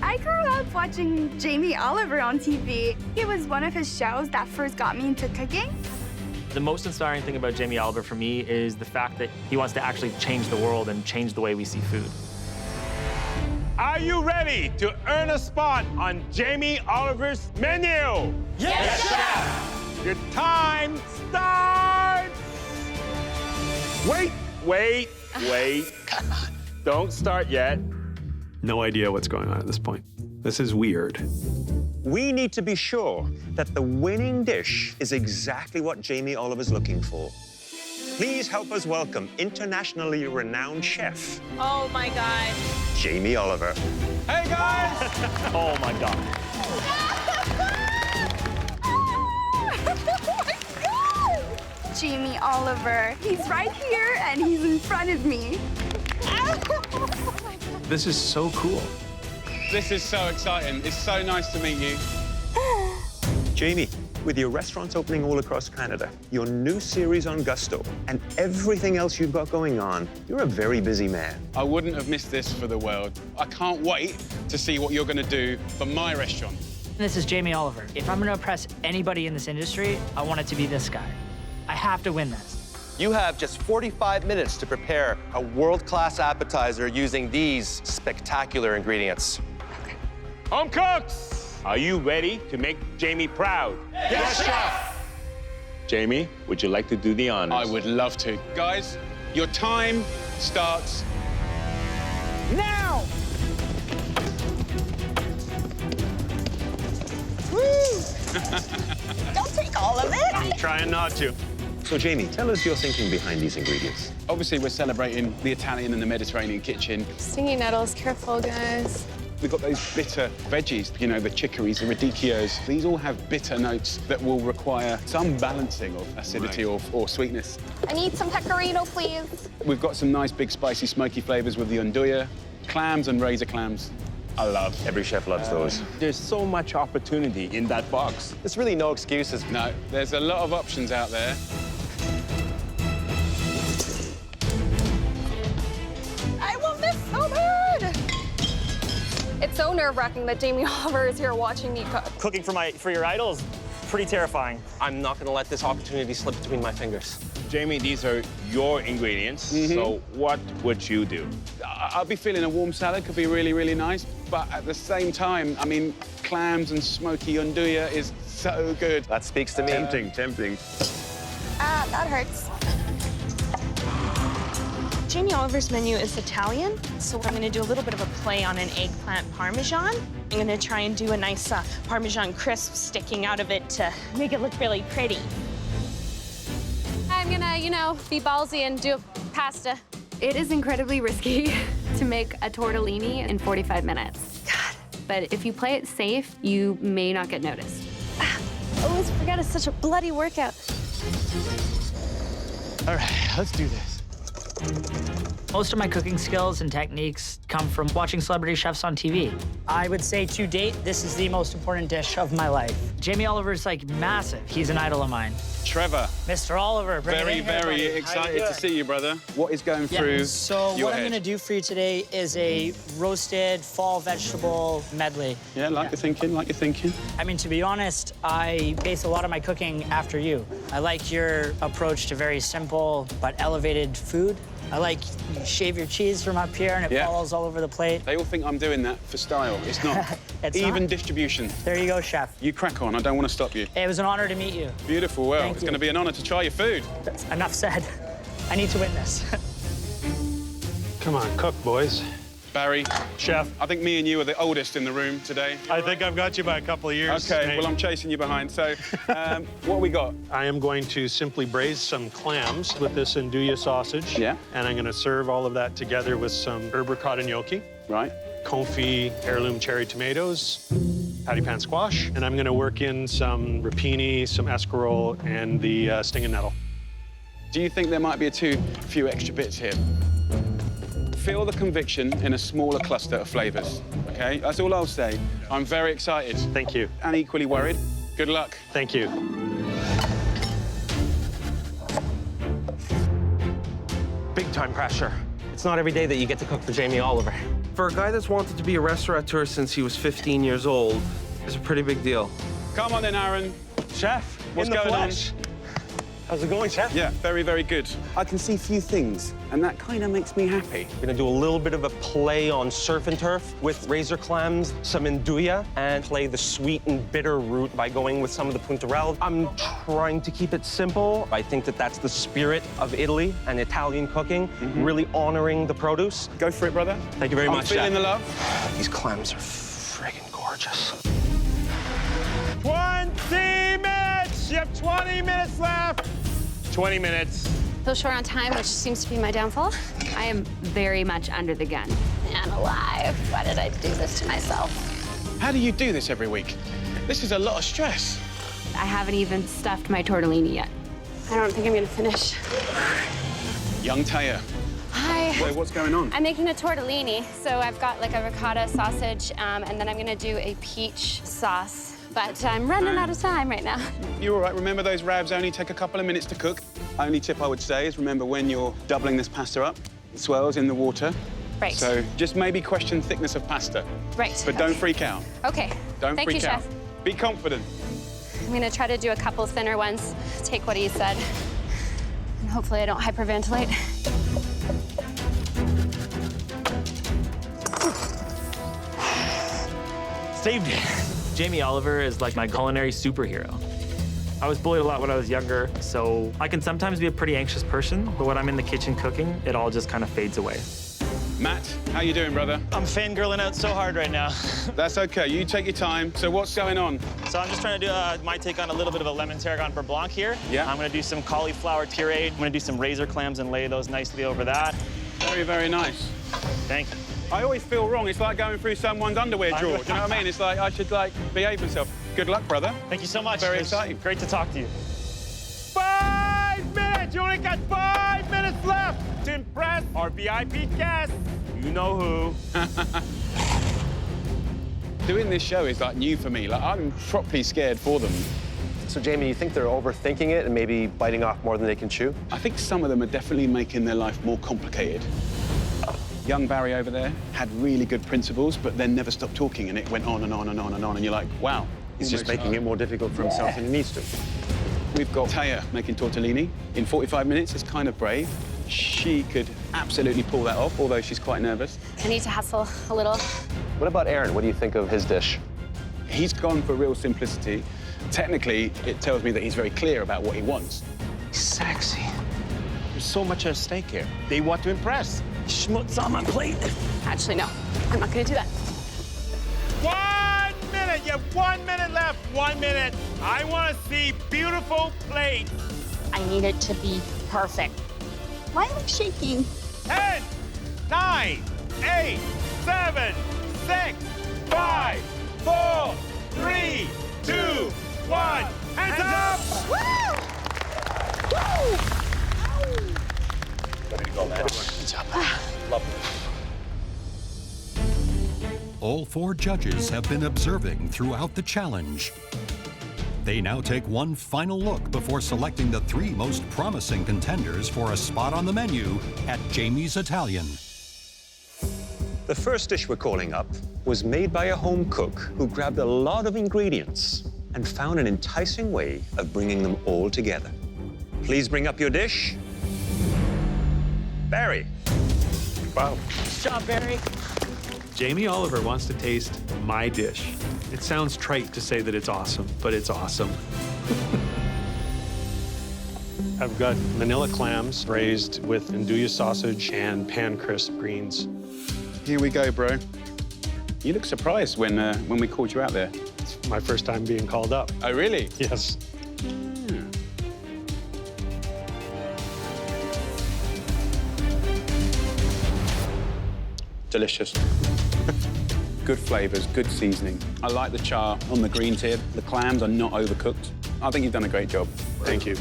I grew up watching Jamie Oliver on TV. It was one of his shows that first got me into cooking. The most inspiring thing about Jamie Oliver for me is the fact that he wants to actually change the world and change the way we see food. Are you ready to earn a spot on Jamie Oliver's menu? Yes, Chef! Your time starts! Wait, wait, wait. Come on. Don't start yet. No idea what's going on at this point. This is weird. We need to be sure that the winning dish is exactly what Jamie Oliver's looking for. Please help us welcome internationally renowned chef, Oh my God. Jamie Oliver. Hey, guys! Oh my God. Oh my God! Jamie Oliver. He's right here and he's in front of me. This is so cool. This is so exciting. It's so nice to meet you. Jamie, with your restaurants opening all across Canada, your new series on Gusto, and everything else you've got going on, you're a very busy man. I wouldn't have missed this for the world. I can't wait to see what you're going to do for my restaurant. This is Jamie Oliver. If I'm going to impress anybody in this industry, I want it to be this guy. I have to win this. You have just 45 minutes to prepare a world-class appetizer using these spectacular ingredients. Home cooks, are you ready to make Jamie proud? Yes, Chef! Jamie, would you like to do the honors? I would love to. Guys, your time starts now! Don't take all of it. I'm trying not to. So, Jamie, tell us your thinking behind these ingredients. Obviously, we're celebrating the Italian and the Mediterranean kitchen. Stinging nettles, careful, guys. We've got those bitter veggies, you know, the chicories, the radicchios. These all have bitter notes that will require some balancing of acidity or sweetness. I need some pecorino, please. We've got some nice, big, spicy, smoky flavors with the andouille, clams and razor clams. I love. Every chef loves those. There's so much opportunity in that box. There's really no excuses. No, there's a lot of options out there. I want this so bad! It's so nerve-wracking that Jamie Oliver is here watching me cook. Cooking for your idols, pretty terrifying. I'm not gonna let this opportunity slip between my fingers. Jamie, these are your ingredients, so what would you do? I'll be feeling a warm salad could be really, really nice, but at the same time, I mean, clams and smoky unduya is so good. That speaks to me. Tempting, tempting. Ah, that hurts. Jamie Oliver's menu is Italian, so I'm gonna do a little bit of a play on an eggplant parmesan. I'm gonna try and do a nice parmesan crisp sticking out of it to make it look really pretty. I'm gonna, be ballsy and do pasta. It is incredibly risky to make a tortellini in 45 minutes. God. But if you play it safe, you may not get noticed. I always forget it's such a bloody workout. All right, let's do this. Most of my cooking skills and techniques come from watching celebrity chefs on TV. I would say to date, this is the most important dish of my life. Jamie Oliver's like massive. He's an idol of mine. Trevor. Mr. Oliver, bring it in here, Very buddy. excited to see you, brother. What is going through So your what I'm head? gonna do for you today is a roasted fall vegetable medley. Yeah, like you're thinking, like you're thinking. I mean, to be honest, I base a lot of my cooking after you. I like your approach to very simple but elevated food. I like you shave your cheese from up here and it falls all over the plate. They all think I'm doing that for style. It's not. It's Even not. distribution. There you go, chef. You crack on. I don't want to stop you. It was an honor to meet you. Beautiful. Well, Thank it's you. going to be an honor to try your food. Enough said. I need to win this. Come on, cook, boys. Barry. Chef. I think me and you are the oldest in the room today. I think I've got you by a couple of years. Okay, Nate. well, I'm chasing you behind. So, what we got? I am going to simply braise some clams with this andouille sausage. Yeah. And I'm going to serve all of that together with some herb ricotta gnocchi. Right. Confit heirloom cherry tomatoes, patty pan squash, and I'm going to work in some rapini, some escarole, and the stinging nettle. Do you think there might be a few extra bits here? Feel the conviction in a smaller cluster of flavors, okay? That's all I'll say. I'm very excited. Thank you. And equally worried. Good luck. Thank you. Big time pressure. It's not every day that you get to cook for Jamie Oliver. For a guy that's wanted to be a restaurateur since he was 15 years old, it's a pretty big deal. Come on then, Aaron. Chef, What's in the going flesh. How's it going, Chef? Yeah, very, very good. I can see a few things, and that kind of makes me happy. We're gonna do a little bit of a play on surf and turf with razor clams, some andouille, and play the sweet and bitter root by going with some of the puntarelle. I'm trying to keep it simple. I think that that's the spirit of Italy and Italian cooking, really honoring the produce. Go for it, brother. Thank you very much, I'm feeling Chef. the love. These clams are friggin' gorgeous. 20 minutes! You have 20 minutes left! 20 minutes. Feel short on time, which seems to be my downfall. I am very much under the gun. I'm alive. Why did I do this to myself? How do you do this every week? This is a lot of stress. I haven't even stuffed my tortellini yet. I don't think I'm gonna finish. Young Taya. Hi. Wait, what's going on? I'm making a tortellini. So I've got like a ricotta sausage, and then I'm gonna do a peach sauce. But I'm running out of time right now. You're all right. Remember, those ravs only take a couple of minutes to cook. Only tip I would say is remember when you're doubling this pasta up, it swirls in the water. Right. So just maybe question thickness of pasta. Right. But don't freak out. Okay. Don't Thank freak you, out. Chef. Be confident. I'm gonna try to do a couple thinner ones, take what he said, and hopefully I don't hyperventilate. Saved it. Jamie Oliver is like my culinary superhero. I was bullied a lot when I was younger, so I can sometimes be a pretty anxious person, but when I'm in the kitchen cooking, it all just kind of fades away. Matt, how you doing, brother? I'm fangirling out so hard right now. That's okay. You take your time. So what's going on? So I'm just trying to do my take on a little bit of a lemon tarragon beurre blanc here. Yeah. I'm gonna do some cauliflower puree. I'm gonna do some razor clams and lay those nicely over that. Very, very nice. Thank you. I always feel wrong. It's like going through someone's underwear drawer. Do you know what I mean? It's like I should behave myself. Good luck, brother. Thank you so much. Very It's exciting. Great to talk to you. 5 minutes! You only got 5 minutes left to impress our VIP guests. You know who. Doing this show is like new for me. Like, I'm properly scared for them. So, Jamie, you think they're overthinking it and maybe biting off more than they can chew? I think some of them are definitely making their life more complicated. Young Barry over there had really good principles, but then never stopped talking, and it went on and on and on and on, and you're like, wow. He's just making it more difficult for himself than he needs to. We've got Taya making tortellini in 45 minutes. It's kind of brave. She could absolutely pull that off, although she's quite nervous. I need to hustle a little. What about Aaron? What do you think of his dish? He's gone for real simplicity. Technically, it tells me that he's very clear about what he wants. Sexy. There's so much at stake here. They want to impress. Schmutz on my plate. Actually, no. I'm not gonna do that. 1 minute. You have 1 minute left. 1 minute. I want to see beautiful plates. I need it to be perfect. Why am I shaking? 10, 9, 8, 7, 6, 5, 4, 3, 2, 1. Hands up! Woo! Woo! Ready to go, man. Good job. Love it. All 4 judges have been observing throughout the challenge. They now take one final look before selecting the 3 most promising contenders for a spot on the menu at Jamie's Italian. The first dish we're calling up was made by a home cook who grabbed a lot of ingredients and found an enticing way of bringing them all together. Please bring up your dish. Barry. Wow. Good job, Barry. Jamie Oliver wants to taste my dish. It sounds trite to say that it's awesome, but it's awesome. I've got manila clams braised with andouille sausage and pan crisp greens. Here we go, bro. You look surprised when we called you out there. It's my first time being called up. Oh, really? Yes. Delicious. Good flavors, good seasoning. I like the char on the greens here. The clams are not overcooked. I think you've done a great job. Thank you.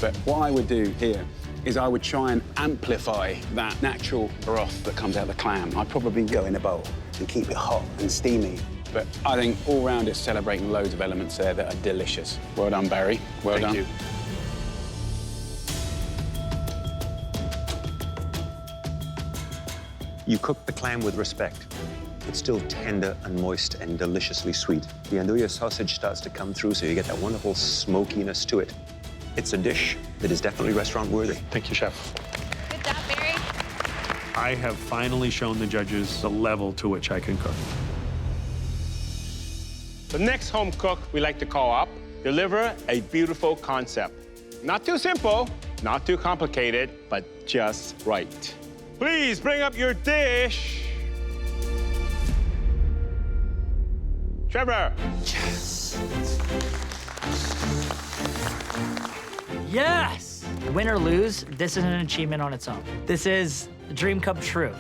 But what I would do here is I would try and amplify that natural broth that comes out of the clam. I'd probably go in a bowl and keep it hot and steamy. But I think all round it's celebrating loads of elements there that are delicious. Well done, Barry. Well done. Thank you. You cook the clam with respect. It's still tender and moist and deliciously sweet. The andouille sausage starts to come through, so you get that wonderful smokiness to it. It's a dish that is definitely restaurant worthy. Thank you, chef. Good job, Barry. I have finally shown the judges the level to which I can cook. The next home cook we like to call up, deliver a beautiful concept. Not too simple, not too complicated, but just right. Please bring up your dish. Trevor. Yes. Yes! Win or lose, this is an achievement on its own. This is a dream come true.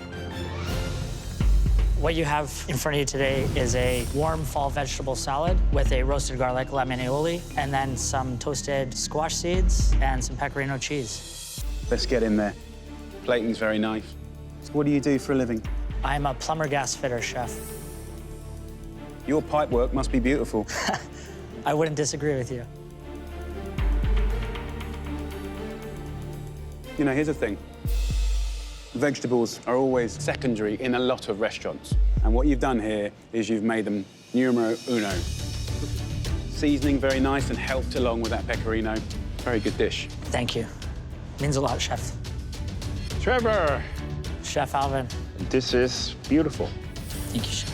What you have in front of you today is a warm fall vegetable salad with a roasted garlic lamanioli and then some toasted squash seeds and some pecorino cheese. Let's get in there. Plating's very nice. So what do you do for a living? I'm a plumber gas fitter, chef. Your pipe work must be beautiful. I wouldn't disagree with you. You know, here's the thing. Vegetables are always secondary in a lot of restaurants. And what you've done here is you've made them numero uno. Seasoning very nice and helped along with that pecorino. Very good dish. Thank you. Means a lot, chef. Trevor. Chef Alvin. This is beautiful. Thank you, chef.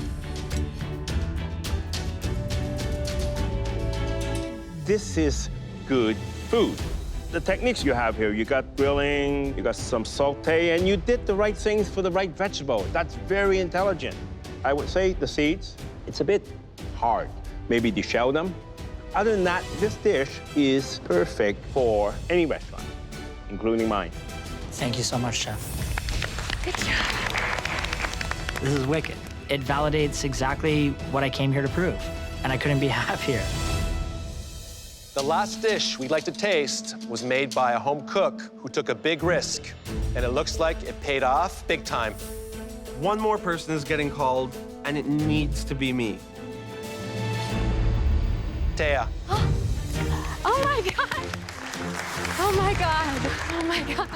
This is good food. The techniques you have here, you got grilling, you got some saute, and you did the right things for the right vegetable. That's very intelligent. I would say the seeds, it's a bit hard. Maybe deshell them. Other than that, this dish is perfect for any restaurant, including mine. Thank you so much, chef. Good job. This is wicked. It validates exactly what I came here to prove, and I couldn't be happier. The last dish we'd like to taste was made by a home cook who took a big risk, and it looks like it paid off big time. One more person is getting called, and it needs to be me. Taya. Oh my God. Oh my God. Oh my God.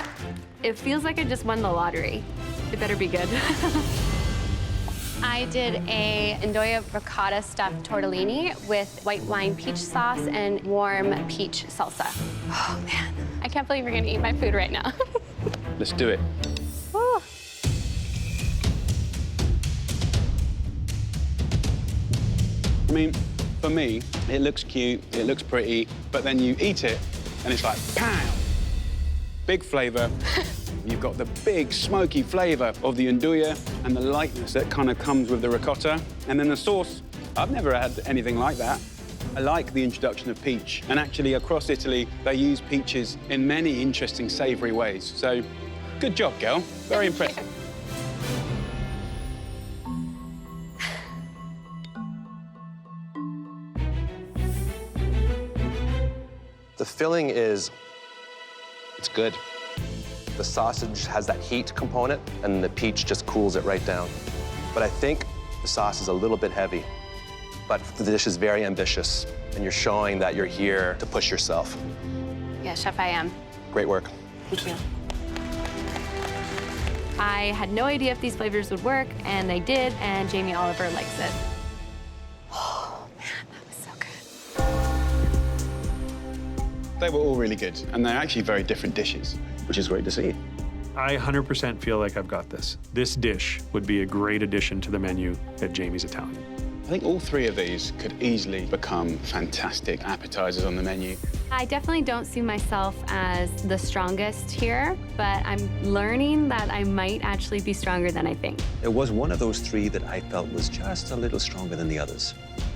It feels like I just won the lottery. It better be good. I did a Ndoya ricotta stuffed tortellini with white wine peach sauce and warm peach salsa. Oh man, I can't believe you're gonna eat my food right now. Let's do it. Ooh. I mean, for me, it looks cute, it looks pretty, but then you eat it, and it's like, pow! Big flavor. You've got the big, smoky flavor of the Ndoya and the lightness that kind of comes with the ricotta. And then the sauce, I've never had anything like that. I like the introduction of peach. And actually, across Italy, they use peaches in many interesting, savory ways. So, good job, girl. Very impressive. The filling it's good. The sausage has that heat component, and the peach just cools it right down. But I think the sauce is a little bit heavy. But the dish is very ambitious, and you're showing that you're here to push yourself. Yeah, Chef, I am. Great work. Thank you. I had no idea if these flavors would work, and they did, and Jamie Oliver likes it. Oh, man, that was so good. They were all really good, and they're actually very different dishes, which is great to see. I 100% feel like I've got this. This dish would be a great addition to the menu at Jamie's Italian. I think all three of these could easily become fantastic appetizers on the menu. I definitely don't see myself as the strongest here, but I'm learning that I might actually be stronger than I think. It was one of those three that I felt was just a little stronger than the others.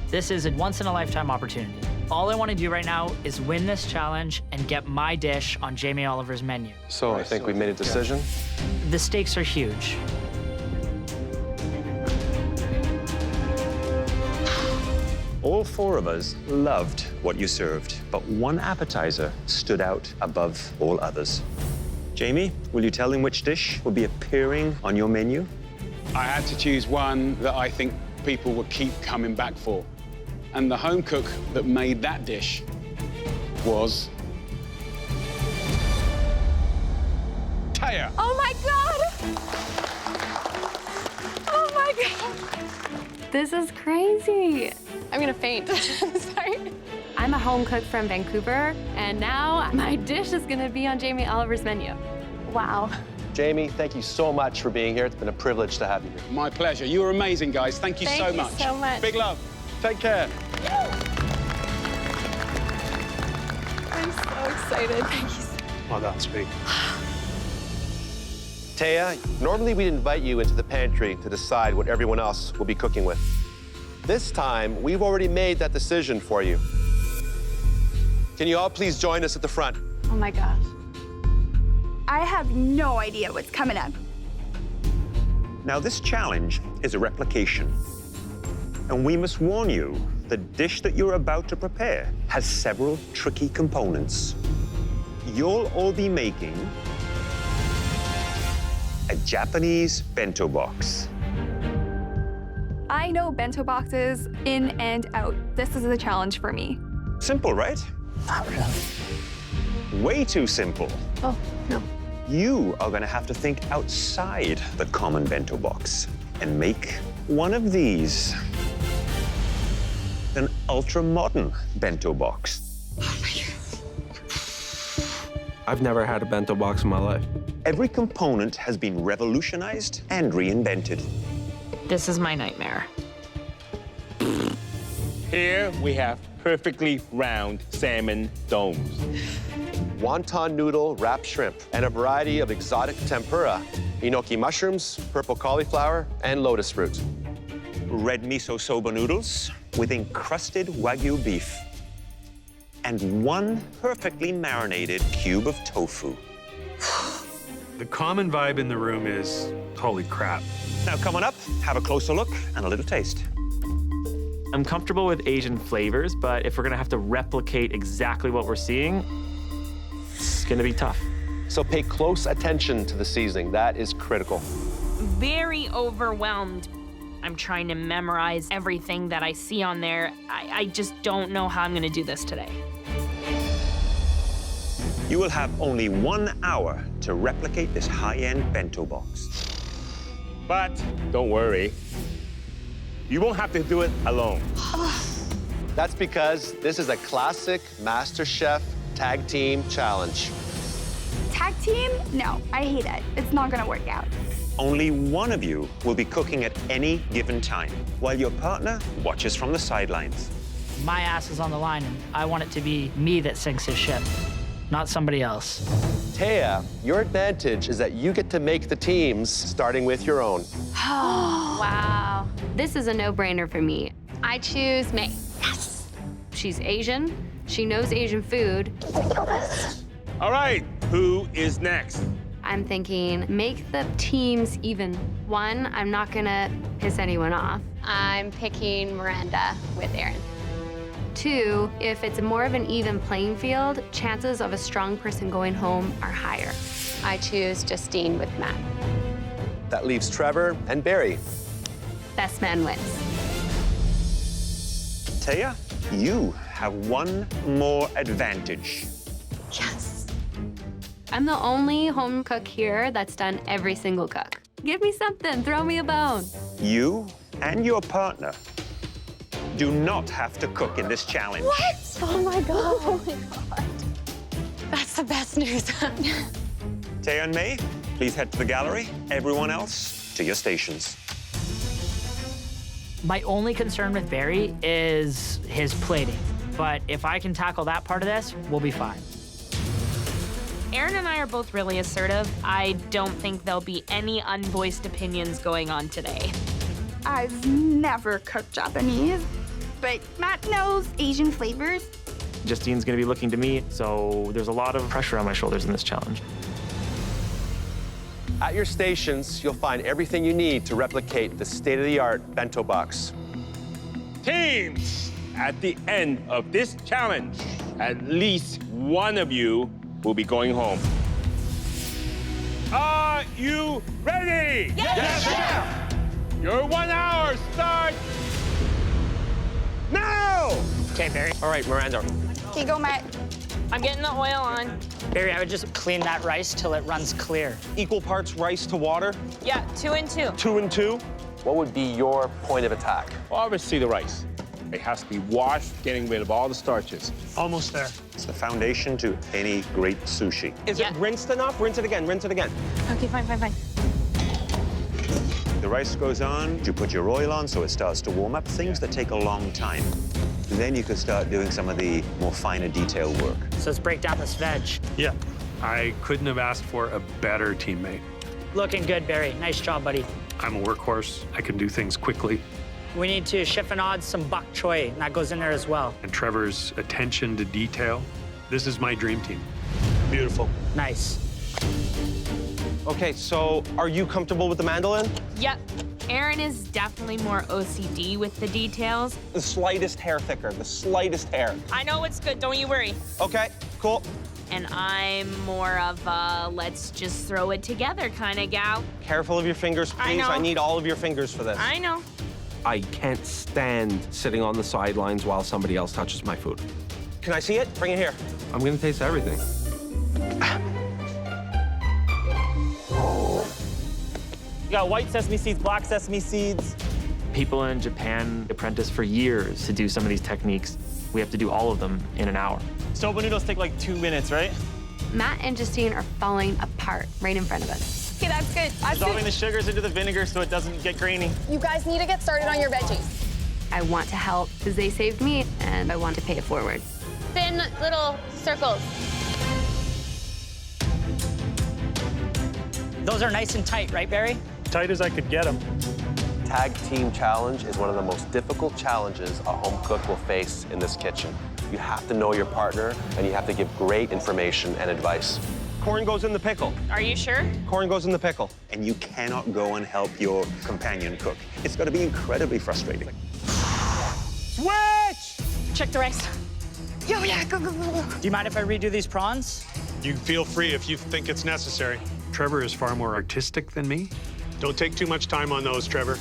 This is a once-in-a-lifetime opportunity. All I want to do right now is win this challenge and get my dish on Jamie Oliver's menu. So I think we made a decision. The stakes are huge. All four of us loved what you served, but one appetizer stood out above all others. Jamie, will you tell him which dish will be appearing on your menu? I had to choose one that I think people would keep coming back for. And the home cook that made that dish was Taya. Oh my God! Oh my God! This is crazy. I'm gonna faint. Sorry. I'm a home cook from Vancouver, and now my dish is gonna be on Jamie Oliver's menu. Wow. Jamie, thank you so much for being here. It's been a privilege to have you here. My pleasure. You were amazing, guys. Thank you so much. Thank you so much. Big love. Take care. I'm so excited. Thank you so much. Well done, Speak. Taya, normally we'd invite you into the pantry to decide what everyone else will be cooking with. This time, we've already made that decision for you. Can you all please join us at the front? Oh my gosh. I have no idea what's coming up. Now, this challenge is a replication. And we must warn you, the dish that you're about to prepare has several tricky components. You'll all be making a Japanese bento box. I know bento boxes in and out. This is a challenge for me. Simple, right? Not really. Way too simple. Oh, no. You are going to have to think outside the common bento box and make one of these. An ultra-modern bento box. I've never had a bento box in my life. Every component has been revolutionized and reinvented. This is my nightmare. Here we have perfectly round salmon domes. Wonton noodle wrapped shrimp and a variety of exotic tempura, enoki mushrooms, purple cauliflower, and lotus fruit. Red miso soba noodles with encrusted Wagyu beef. And one perfectly marinated cube of tofu. The common vibe in the room is, holy crap. Now, coming up, have a closer look and a little taste. I'm comfortable with Asian flavors, but if we're gonna have to replicate exactly what we're seeing, it's gonna be tough. So pay close attention to the seasoning. That is critical. Very overwhelmed I'm trying to memorize everything that I see on there. I just don't know how I'm gonna do this today. You will have only 1 hour to replicate this high-end bento box. But don't worry, you won't have to do it alone. That's because this is a classic MasterChef Tag Team Challenge. Tag team? No, I hate it. It's not gonna work out. Only one of you will be cooking at any given time, while your partner watches from the sidelines. My ass is on the line, and I want it to be me that sinks his ship, not somebody else. Taya, your advantage is that you get to make the teams, starting with your own. Oh, wow. This is a no-brainer for me. I choose May. Yes. She's Asian. She knows Asian food. All right, who is next? I'm thinking make the teams even. One, I'm not gonna piss anyone off. I'm picking Miranda with Aaron. Two, if it's more of an even playing field, chances of a strong person going home are higher. I choose Justine with Matt. That leaves Trevor and Barry. Best man wins. Taya, you have one more advantage. Yes. I'm the only home cook here that's done every single cook. Give me something, throw me a bone. You and your partner do not have to cook in this challenge. What? Oh my God. Oh my God. That's the best news. Taya and May, please head to the gallery. Everyone else, to your stations. My only concern with Barry is his plating. But if I can tackle that part of this, we'll be fine. Aaron and I are both really assertive. I don't think there'll be any unvoiced opinions going on today. I've never cooked Japanese, but Matt knows Asian flavors. Justine's gonna be looking to me, so there's a lot of pressure on my shoulders in this challenge. At your stations, you'll find everything you need to replicate the state-of-the-art bento box. Teams, at the end of this challenge, at least one of you will be going home. Are you ready? Yes, Chef! Your 1 hour starts now! Okay, Barry. All right, Miranda. Okay, go, Matt. I'm getting the oil on. Barry, I would just clean that rice till it runs clear. Equal parts rice to water? Yeah, 2 and 2. 2 and 2? What would be your point of attack? Obviously the rice. It has to be washed, getting rid of all the starches. Almost there. It's the foundation to any great sushi. Is it rinsed enough? Rinse it again, rinse it again. Okay, fine. The rice goes on, you put your oil on so it starts to warm up, things that take a long time. And then you can start doing some of the more finer detail work. So let's break down this veg. Yeah, I couldn't have asked for a better teammate. Looking good, Barry. Nice job, buddy. I'm a workhorse. I can do things quickly. We need to chiffonade some bok choy, and that goes in there as well. And Trevor's attention to detail. This is my dream team. Beautiful. Nice. Okay, so are you comfortable with the mandolin? Yep. Aaron is definitely more OCD with the details. The slightest hair thicker, the slightest hair. I know it's good, don't you worry. Okay, cool. And I'm more of a let's just throw it together kind of gal. Careful of your fingers, I please. know. I need all of your fingers for this. I know. I can't stand sitting on the sidelines while somebody else touches my food. Can I see it? Bring it here. I'm gonna taste everything. You got white sesame seeds, black sesame seeds. People in Japan apprentice for years to do some of these techniques. We have to do all of them in an hour. Soba noodles take like 2 minutes, right? Matt and Justine are falling apart right in front of us. Okay, that's good. Dissolving the sugars into the vinegar so it doesn't get grainy. You guys need to get started on your veggies. I want to help because they saved me, and I want to pay it forward. Thin little circles. Those are nice and tight, right, Barry? Tight as I could get them. Tag Team Challenge is one of the most difficult challenges a home cook will face in this kitchen. You have to know your partner, and you have to give great information and advice. Corn goes in the pickle. Are you sure? Corn goes in the pickle. And you cannot go and help your companion cook. It's going to be incredibly frustrating. Switch! Check the rice. Yo, yeah, go. Do you mind if I redo these prawns? You feel free if you think it's necessary. Trevor is far more artistic than me. Don't take too much time on those, Trevor.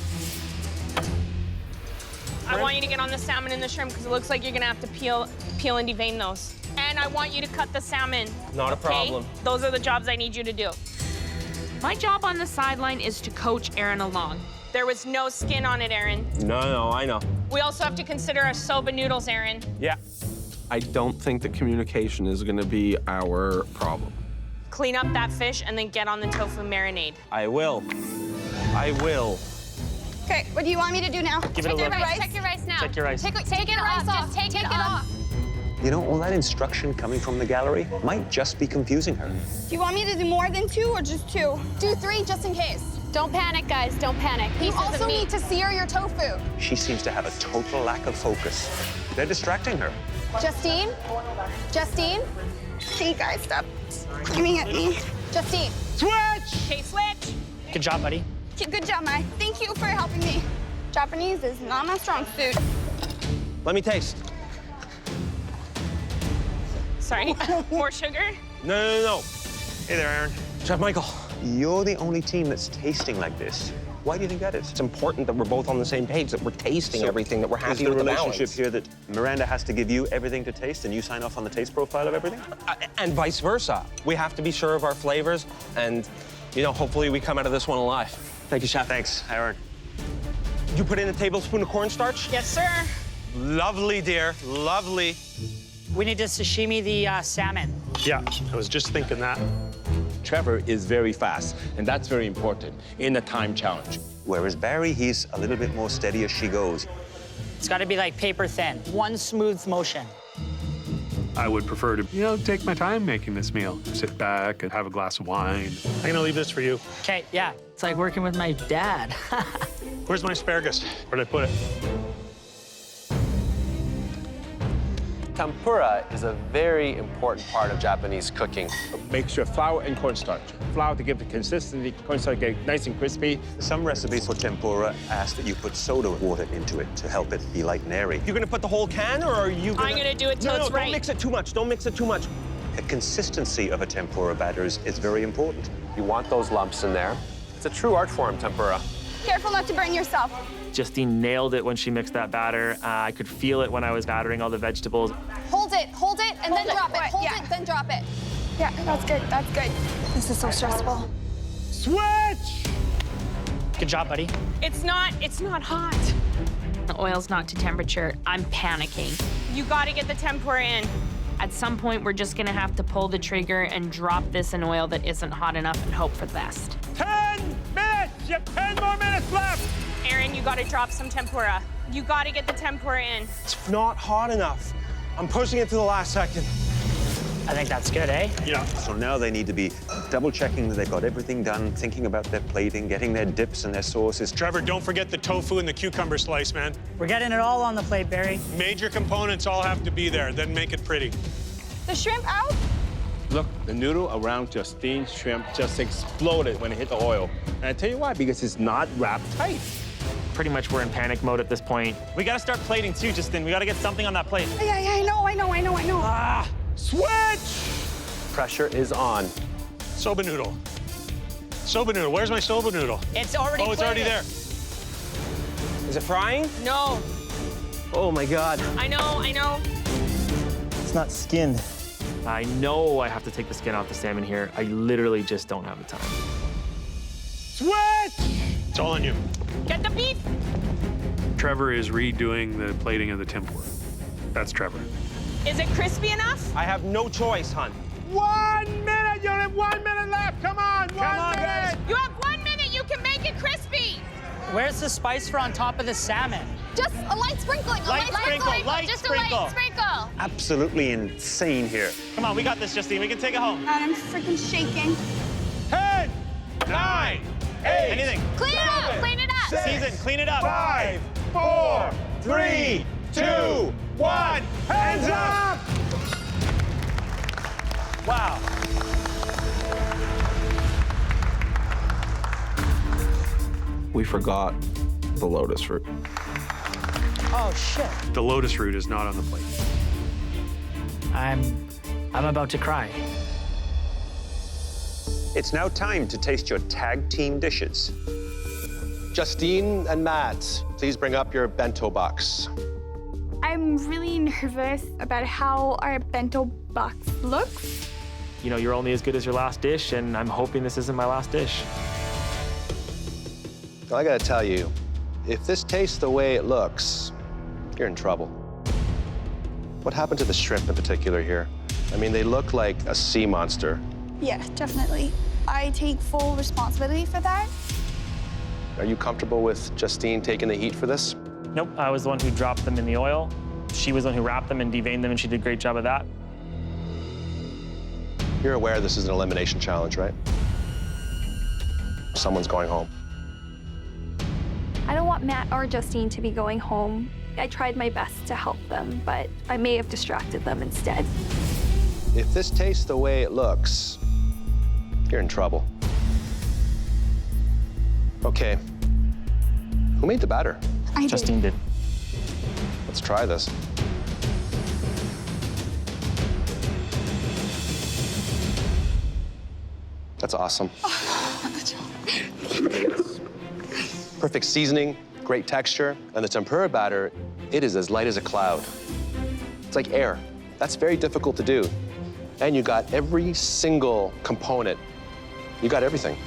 I want you to get on the salmon and the shrimp because it looks like you're gonna have to peel and devein those. And I want you to cut the salmon. Not a okay? problem. Those are the jobs I need you to do. My job on the sideline is to coach Aaron along. There was no skin on it, Aaron. No, I know. We also have to consider our soba noodles, Aaron. Yeah. I don't think the communication is going to be our problem. Clean up that fish and then get on the tofu marinade. I will. I will. Okay, what do you want me to do now? Give it a look. Check your rice now. Check your rice. Take it off. Just take it off. You know, all that instruction coming from the gallery might just be confusing her. Do you want me to do more than 2 or just 2? Do 3 just in case. Don't panic, guys. Don't panic. You also need to sear your tofu. She seems to have a total lack of focus. They're distracting her. Justine? Justine? Hey, guys, stop screaming at me. Justine. Switch! Okay, switch. Good job, buddy. Good job, Mai. Thank you for helping me. Japanese is not my strong suit. Let me taste. Sorry, more sugar? No. Hey there, Aaron. Chef Michael. You're the only team that's tasting like this. Why do you think that is? It's important that we're both on the same page, that we're tasting everything, that we're happy with the relationship balance. here that Miranda has to give you everything to taste and you sign off on the taste profile of everything? And vice versa. We have to be sure of our flavors, and, you know, hopefully we come out of this one alive. Thank you, Chef. Thanks, Aaron. You put in a tablespoon of cornstarch? Yes, sir. Lovely, dear. Lovely. We need to sashimi the salmon. Yeah, I was just thinking that. Trevor is very fast, and that's very important in a time challenge. Whereas Barry, he's a little bit more steady as she goes. It's got to be like paper thin. One smooth motion. I would prefer to, take my time making this meal. Sit back and have a glass of wine. I'm gonna leave this for you. Okay, yeah. It's like working with my dad. Where's my asparagus? Where'd I put it? Tempura is a very important part of Japanese cooking. Mixture of flour and cornstarch. Flour to give the consistency, cornstarch get nice and crispy. Some recipes for tempura ask that you put soda water into it to help it be light and airy. You're gonna put the whole can, or are you gonna... I'm gonna do it till it's right. Don't mix it too much. Don't mix it too much. The consistency of a tempura batter is very important. You want those lumps in there. It's a true art form, tempura. Careful not to burn yourself. Justine nailed it when she mixed that batter. I could feel it when I was battering all the vegetables. Hold it, and then drop it. Hold Yeah. it, then drop it. Yeah, that's good. That's good. This is so stressful. Switch! Good job, buddy. It's not hot. The oil's not to temperature. I'm panicking. You gotta get the tempura in. At some point, we're just gonna have to pull the trigger and drop this in oil that isn't hot enough and hope for the best. 10 minutes! You have 10 more minutes left! Aaron, you gotta drop some tempura. You gotta get the tempura in. It's not hot enough. I'm pushing it to the last second. I think that's good, eh? Yeah. So now they need to be double checking that they've got everything done, thinking about their plating, getting their dips and their sauces. Trevor, don't forget the tofu and the cucumber slice, man. We're getting it all on the plate, Barry. Major components all have to be there, then make it pretty. The shrimp out? Look, the noodle around Justine's shrimp just exploded when it hit the oil. And I tell you why, because it's not wrapped tight. Pretty much we're in panic mode at this point. We gotta start plating too, Justine. We gotta get something on that plate. Yeah, I know. Switch! Pressure is on. Soba noodle. Soba noodle. Where's my soba noodle? It's already Oh, it's already there. Is it frying? No. Oh, my God. I know. It's not skinned. I know I have to take the skin off the salmon here. I literally just don't have the time. Switch! It's all on you. Get the beef. Trevor is redoing the plating of the tempura. That's Trevor. Is it crispy enough? I have no choice, hon. 1 minute! You only have 1 minute left! Come on! One minute! guys. You have 1 minute. You can make it crispy. Where's the spice for on top of the salmon? Just a light sprinkling. Light sprinkle. Just a light sprinkle. Absolutely insane here. Come on, we got this, Justine. We can take it home. God, I'm freaking shaking. 10, 9, 8, Anything. Clean it up. Clean it up. Season, clean it up. 5, 4, 3, 2, 1. Hands up! Wow. We forgot the lotus root. Oh, shit. The lotus root is not on the plate. I'm about to cry. It's now time to taste your tag team dishes. Justine and Matt, please bring up your bento box. I'm really nervous about how our bento box looks. You know, you're only as good as your last dish, and I'm hoping this isn't my last dish. I gotta tell you, if this tastes the way it looks, you're in trouble. What happened to the shrimp in particular here? I mean, they look like a sea monster. Yeah, definitely. I take full responsibility for that. Are you comfortable with Justine taking the heat for this? Nope, I was the one who dropped them in the oil. She was the one who wrapped them and deveined them, and she did a great job of that. You're aware this is an elimination challenge, right? Someone's going home. I don't want Matt or Justine to be going home. I tried my best to help them, but I may have distracted them instead. If this tastes the way it looks, you're in trouble. Okay. Who made the batter? Justine did. Let's try this. That's awesome. Perfect seasoning, great texture, and the tempura batter, it is as light as a cloud. It's like air. That's very difficult to do. And you got every single component. You got everything.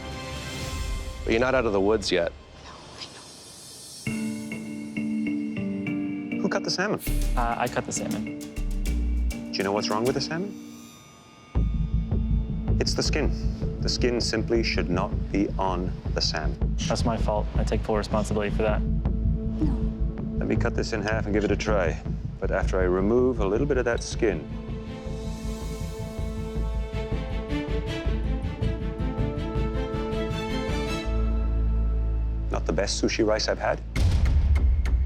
But you're not out of the woods yet. Who cut the salmon? I cut the salmon. Do you know what's wrong with the salmon? It's the skin. The skin simply should not be on the salmon. That's my fault. I take full responsibility for that. Let me cut this in half and give it a try. But after I remove a little bit of that skin, not the best sushi rice I've had.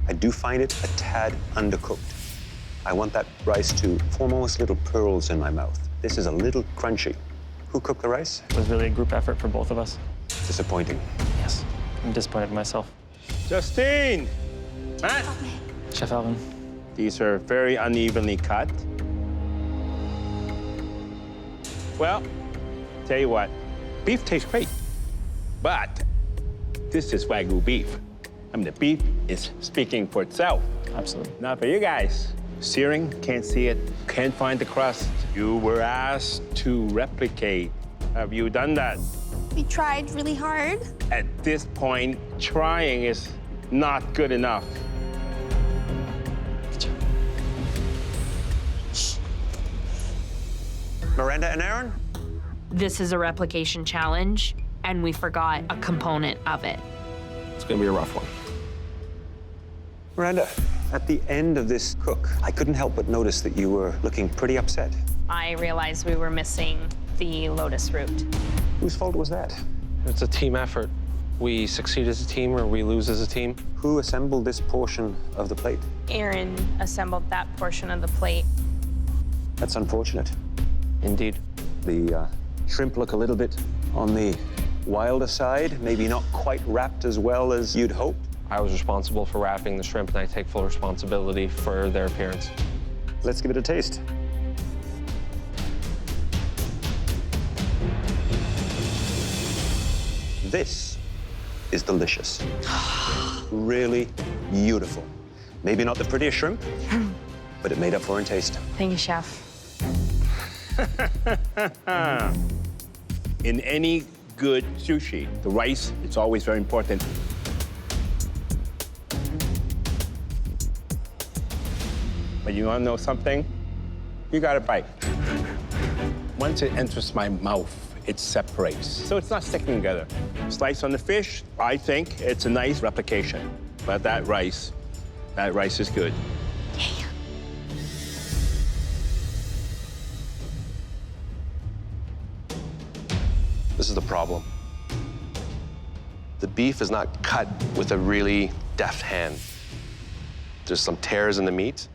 I do find it a tad undercooked. I want that rice to form almost little pearls in my mouth. This is a little crunchy. Who cooked the rice? It was really a group effort for both of us. Disappointing. Yes, I'm disappointed in myself. Justine! Matt! Chef Alvin. These are very unevenly cut. Well, tell you what, beef tastes great, but this is Wagyu beef. I mean, the beef is speaking for itself. Absolutely. Not for you guys. Searing, can't see it, can't find the crust. You were asked to replicate. Have you done that? We tried really hard. At this point, trying is not good enough. Miranda and Aaron? This is a replication challenge, and we forgot a component of it. It's gonna be a rough one. Miranda, at the end of this cook, I couldn't help but notice that you were looking pretty upset. I realized we were missing the lotus root. Whose fault was that? It's a team effort. We succeed as a team or we lose as a team. Who assembled this portion of the plate? Aaron assembled that portion of the plate. That's unfortunate. Indeed. The shrimp look a little bit on the wilder side, maybe not quite wrapped as well as you'd hoped. I was responsible for wrapping the shrimp, and I take full responsibility for their appearance. Let's give it a taste. This is delicious. Really beautiful. Maybe not the prettiest shrimp, but it made up for in taste. Thank you, Chef. In any good sushi, the rice is always very important. But you want to know something? You got to bite. Once it enters my mouth, it separates. So it's not sticking together. Slice on the fish, I think it's a nice replication. But that rice is good. This is the problem. The beef is not cut with a really deft hand. There's some tears in the meat.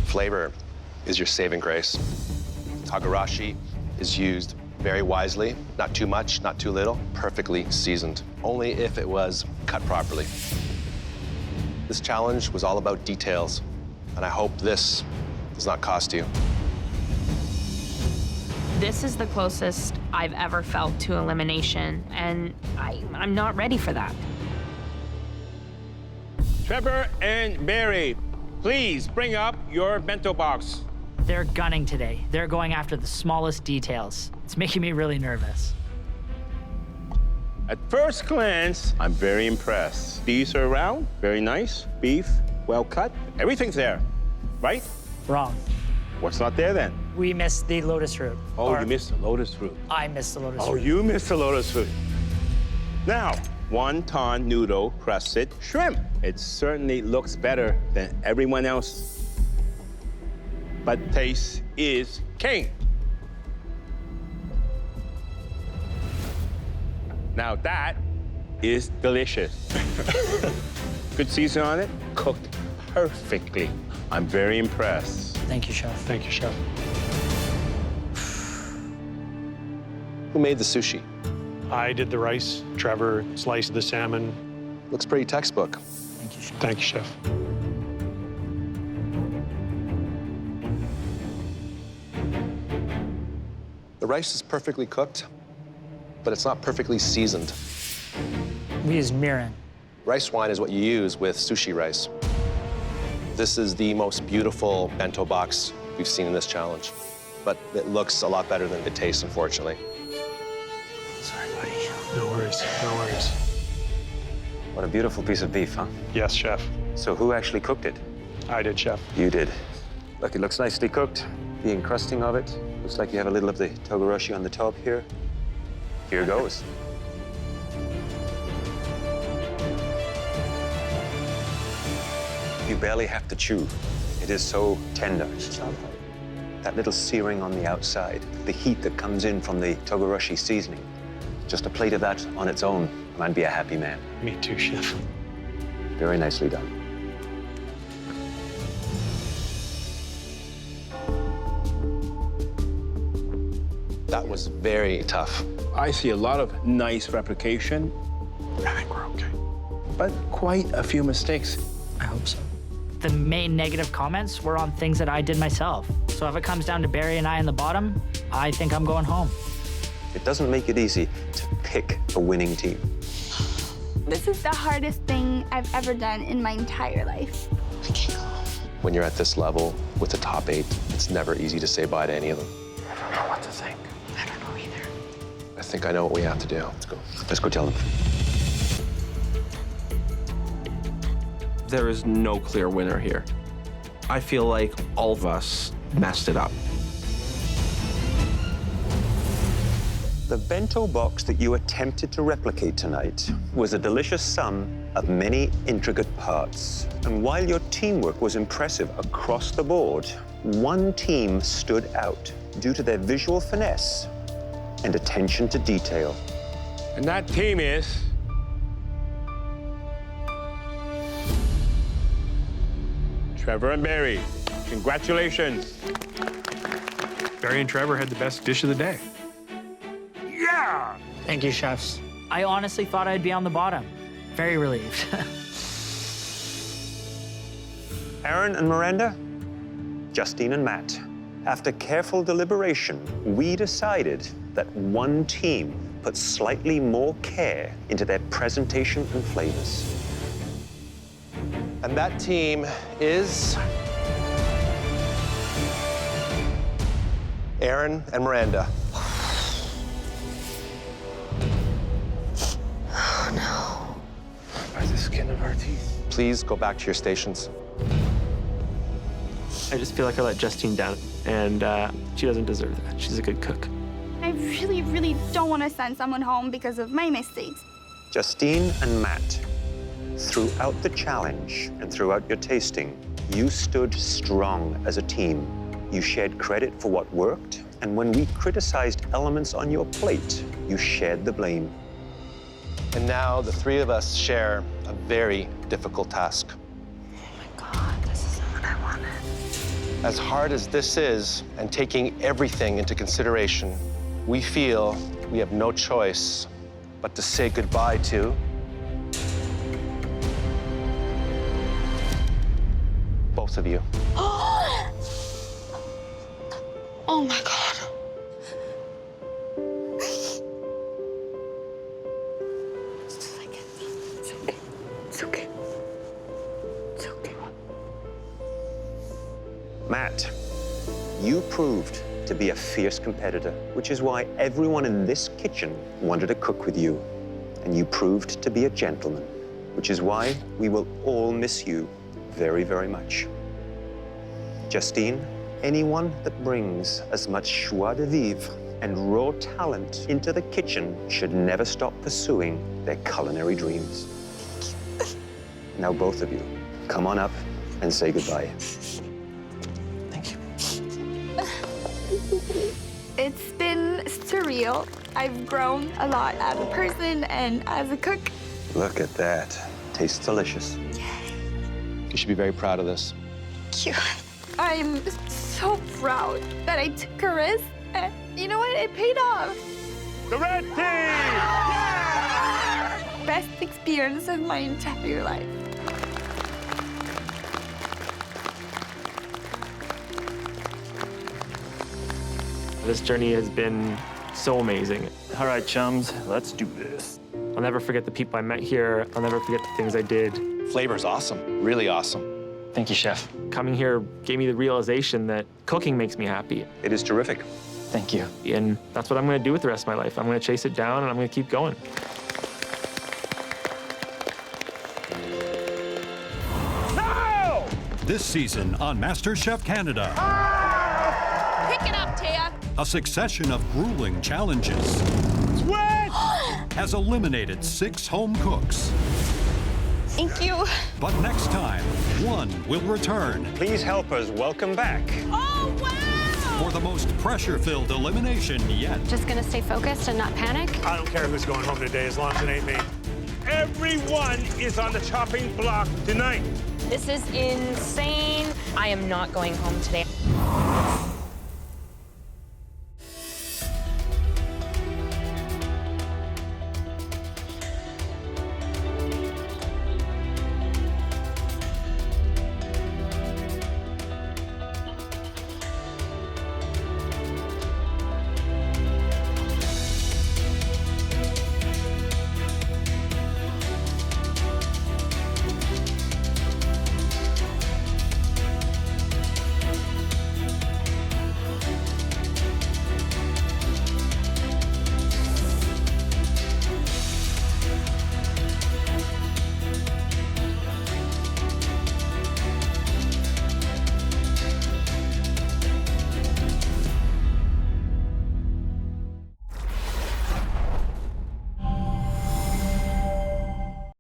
Flavor is your saving grace. Togarashi is used very wisely, not too much, not too little, perfectly seasoned, only if it was cut properly. This challenge was all about details, and I hope this does not cost you. This is the closest I've ever felt to elimination, and I'm not ready for that. Trevor and Barry, please bring up your bento box. They're gunning today. They're going after the smallest details. It's making me really nervous. At first glance, I'm very impressed. These are round, very nice. Beef, well cut. Everything's there, right? Wrong. What's not there then? We missed the lotus root. Oh, you missed the lotus root. I missed the lotus Oh, root. you missed the lotus root. Now, wonton noodle crusted shrimp. It certainly looks better than everyone else. But taste is king. Now that is delicious. Good season on it, cooked perfectly. I'm very impressed. Thank you, Chef. Thank you, Chef. Who made the sushi? I did the rice. Trevor sliced the salmon. Looks pretty textbook. Thank you, Chef. Thank you, Chef. The rice is perfectly cooked, but it's not perfectly seasoned. We use mirin. Rice wine is what you use with sushi rice. This is the most beautiful bento box we've seen in this challenge, but it looks a lot better than it tastes, unfortunately. Sorry, buddy. No worries, no worries. What a beautiful piece of beef, huh? Yes, Chef. So who actually cooked it? I did, Chef. You did. Look, it looks nicely cooked. The encrusting of it. Looks like you have a little of the togarashi on the top here. Here goes. You barely have to chew. It is so tender. That little searing on the outside, the heat that comes in from the togarashi seasoning. Just a plate of that on its own, and I'd be a happy man. Me too, Chef. Very nicely done. That was very tough. I see a lot of nice replication. I think we're okay. But quite a few mistakes. I hope so. The main negative comments were on things that I did myself. So if it comes down to Barry and I in the bottom, I think I'm going home. It doesn't make it easy to pick a winning team. This is the hardest thing I've ever done in my entire life. When you're at this level with the top 8, it's never easy to say bye to any of them. I don't know what to think. I don't know either. I think I know what we have to do. Let's go. Let's go tell them. There is no clear winner here. I feel like all of us messed it up. The bento box that you attempted to replicate tonight was a delicious sum of many intricate parts. And while your teamwork was impressive across the board, one team stood out due to their visual finesse and attention to detail. And that team is... Trevor and Barry. Congratulations. Barry and Trevor had the best dish of the day. Yeah! Thank you, chefs. I honestly thought I'd be on the bottom. Very relieved. Aaron and Miranda, Justine and Matt. After careful deliberation, we decided that one team put slightly more care into their presentation and flavors. And that team is Aaron and Miranda. Oh, no. By the skin of our teeth. Please go back to your stations. I just feel like I let Justine down, and she doesn't deserve that. She's a good cook. I really, really don't want to send someone home because of my mistakes. Justine and Matt, throughout the challenge and throughout your tasting, you stood strong as a team. You shared credit for what worked, and when we criticized elements on your plate, you shared the blame. And now the three of us share a very difficult task. Oh my God, this isn't what I wanted. As hard as this is, and taking everything into consideration, we feel we have no choice but to say goodbye to both of you. Oh my God. You proved to be a fierce competitor, which is why everyone in this kitchen wanted to cook with you. And you proved to be a gentleman, which is why we will all miss you very, very much. Justine, anyone that brings as much joie de vivre and raw talent into the kitchen should never stop pursuing their culinary dreams. Now, both of you, come on up and say goodbye. It's been surreal. I've grown a lot as a person and as a cook. Look at that. Tastes delicious. You should be very proud of this. Thank you. I'm so proud that I took a risk. And you know what? It paid off. The red team! Yeah! Best experience of my entire life. This journey has been so amazing. All right, chums, let's do this. I'll never forget the people I met here. I'll never forget the things I did. Flavor's awesome, really awesome. Thank you, chef. Coming here gave me the realization that cooking makes me happy. It is terrific. Thank you. And that's what I'm gonna do with the rest of my life. I'm gonna chase it down and I'm gonna keep going. No! This season on MasterChef Canada. Pick it up, Taya. A succession of grueling challenges Switch! has eliminated 6 home cooks. Thank you. But next time, one will return. Please help us welcome back. Oh, wow! For the most pressure-filled elimination yet. Just gonna stay focused and not panic? I don't care who's going home today as long as it ain't me. Everyone is on the chopping block tonight. This is insane. I am not going home today.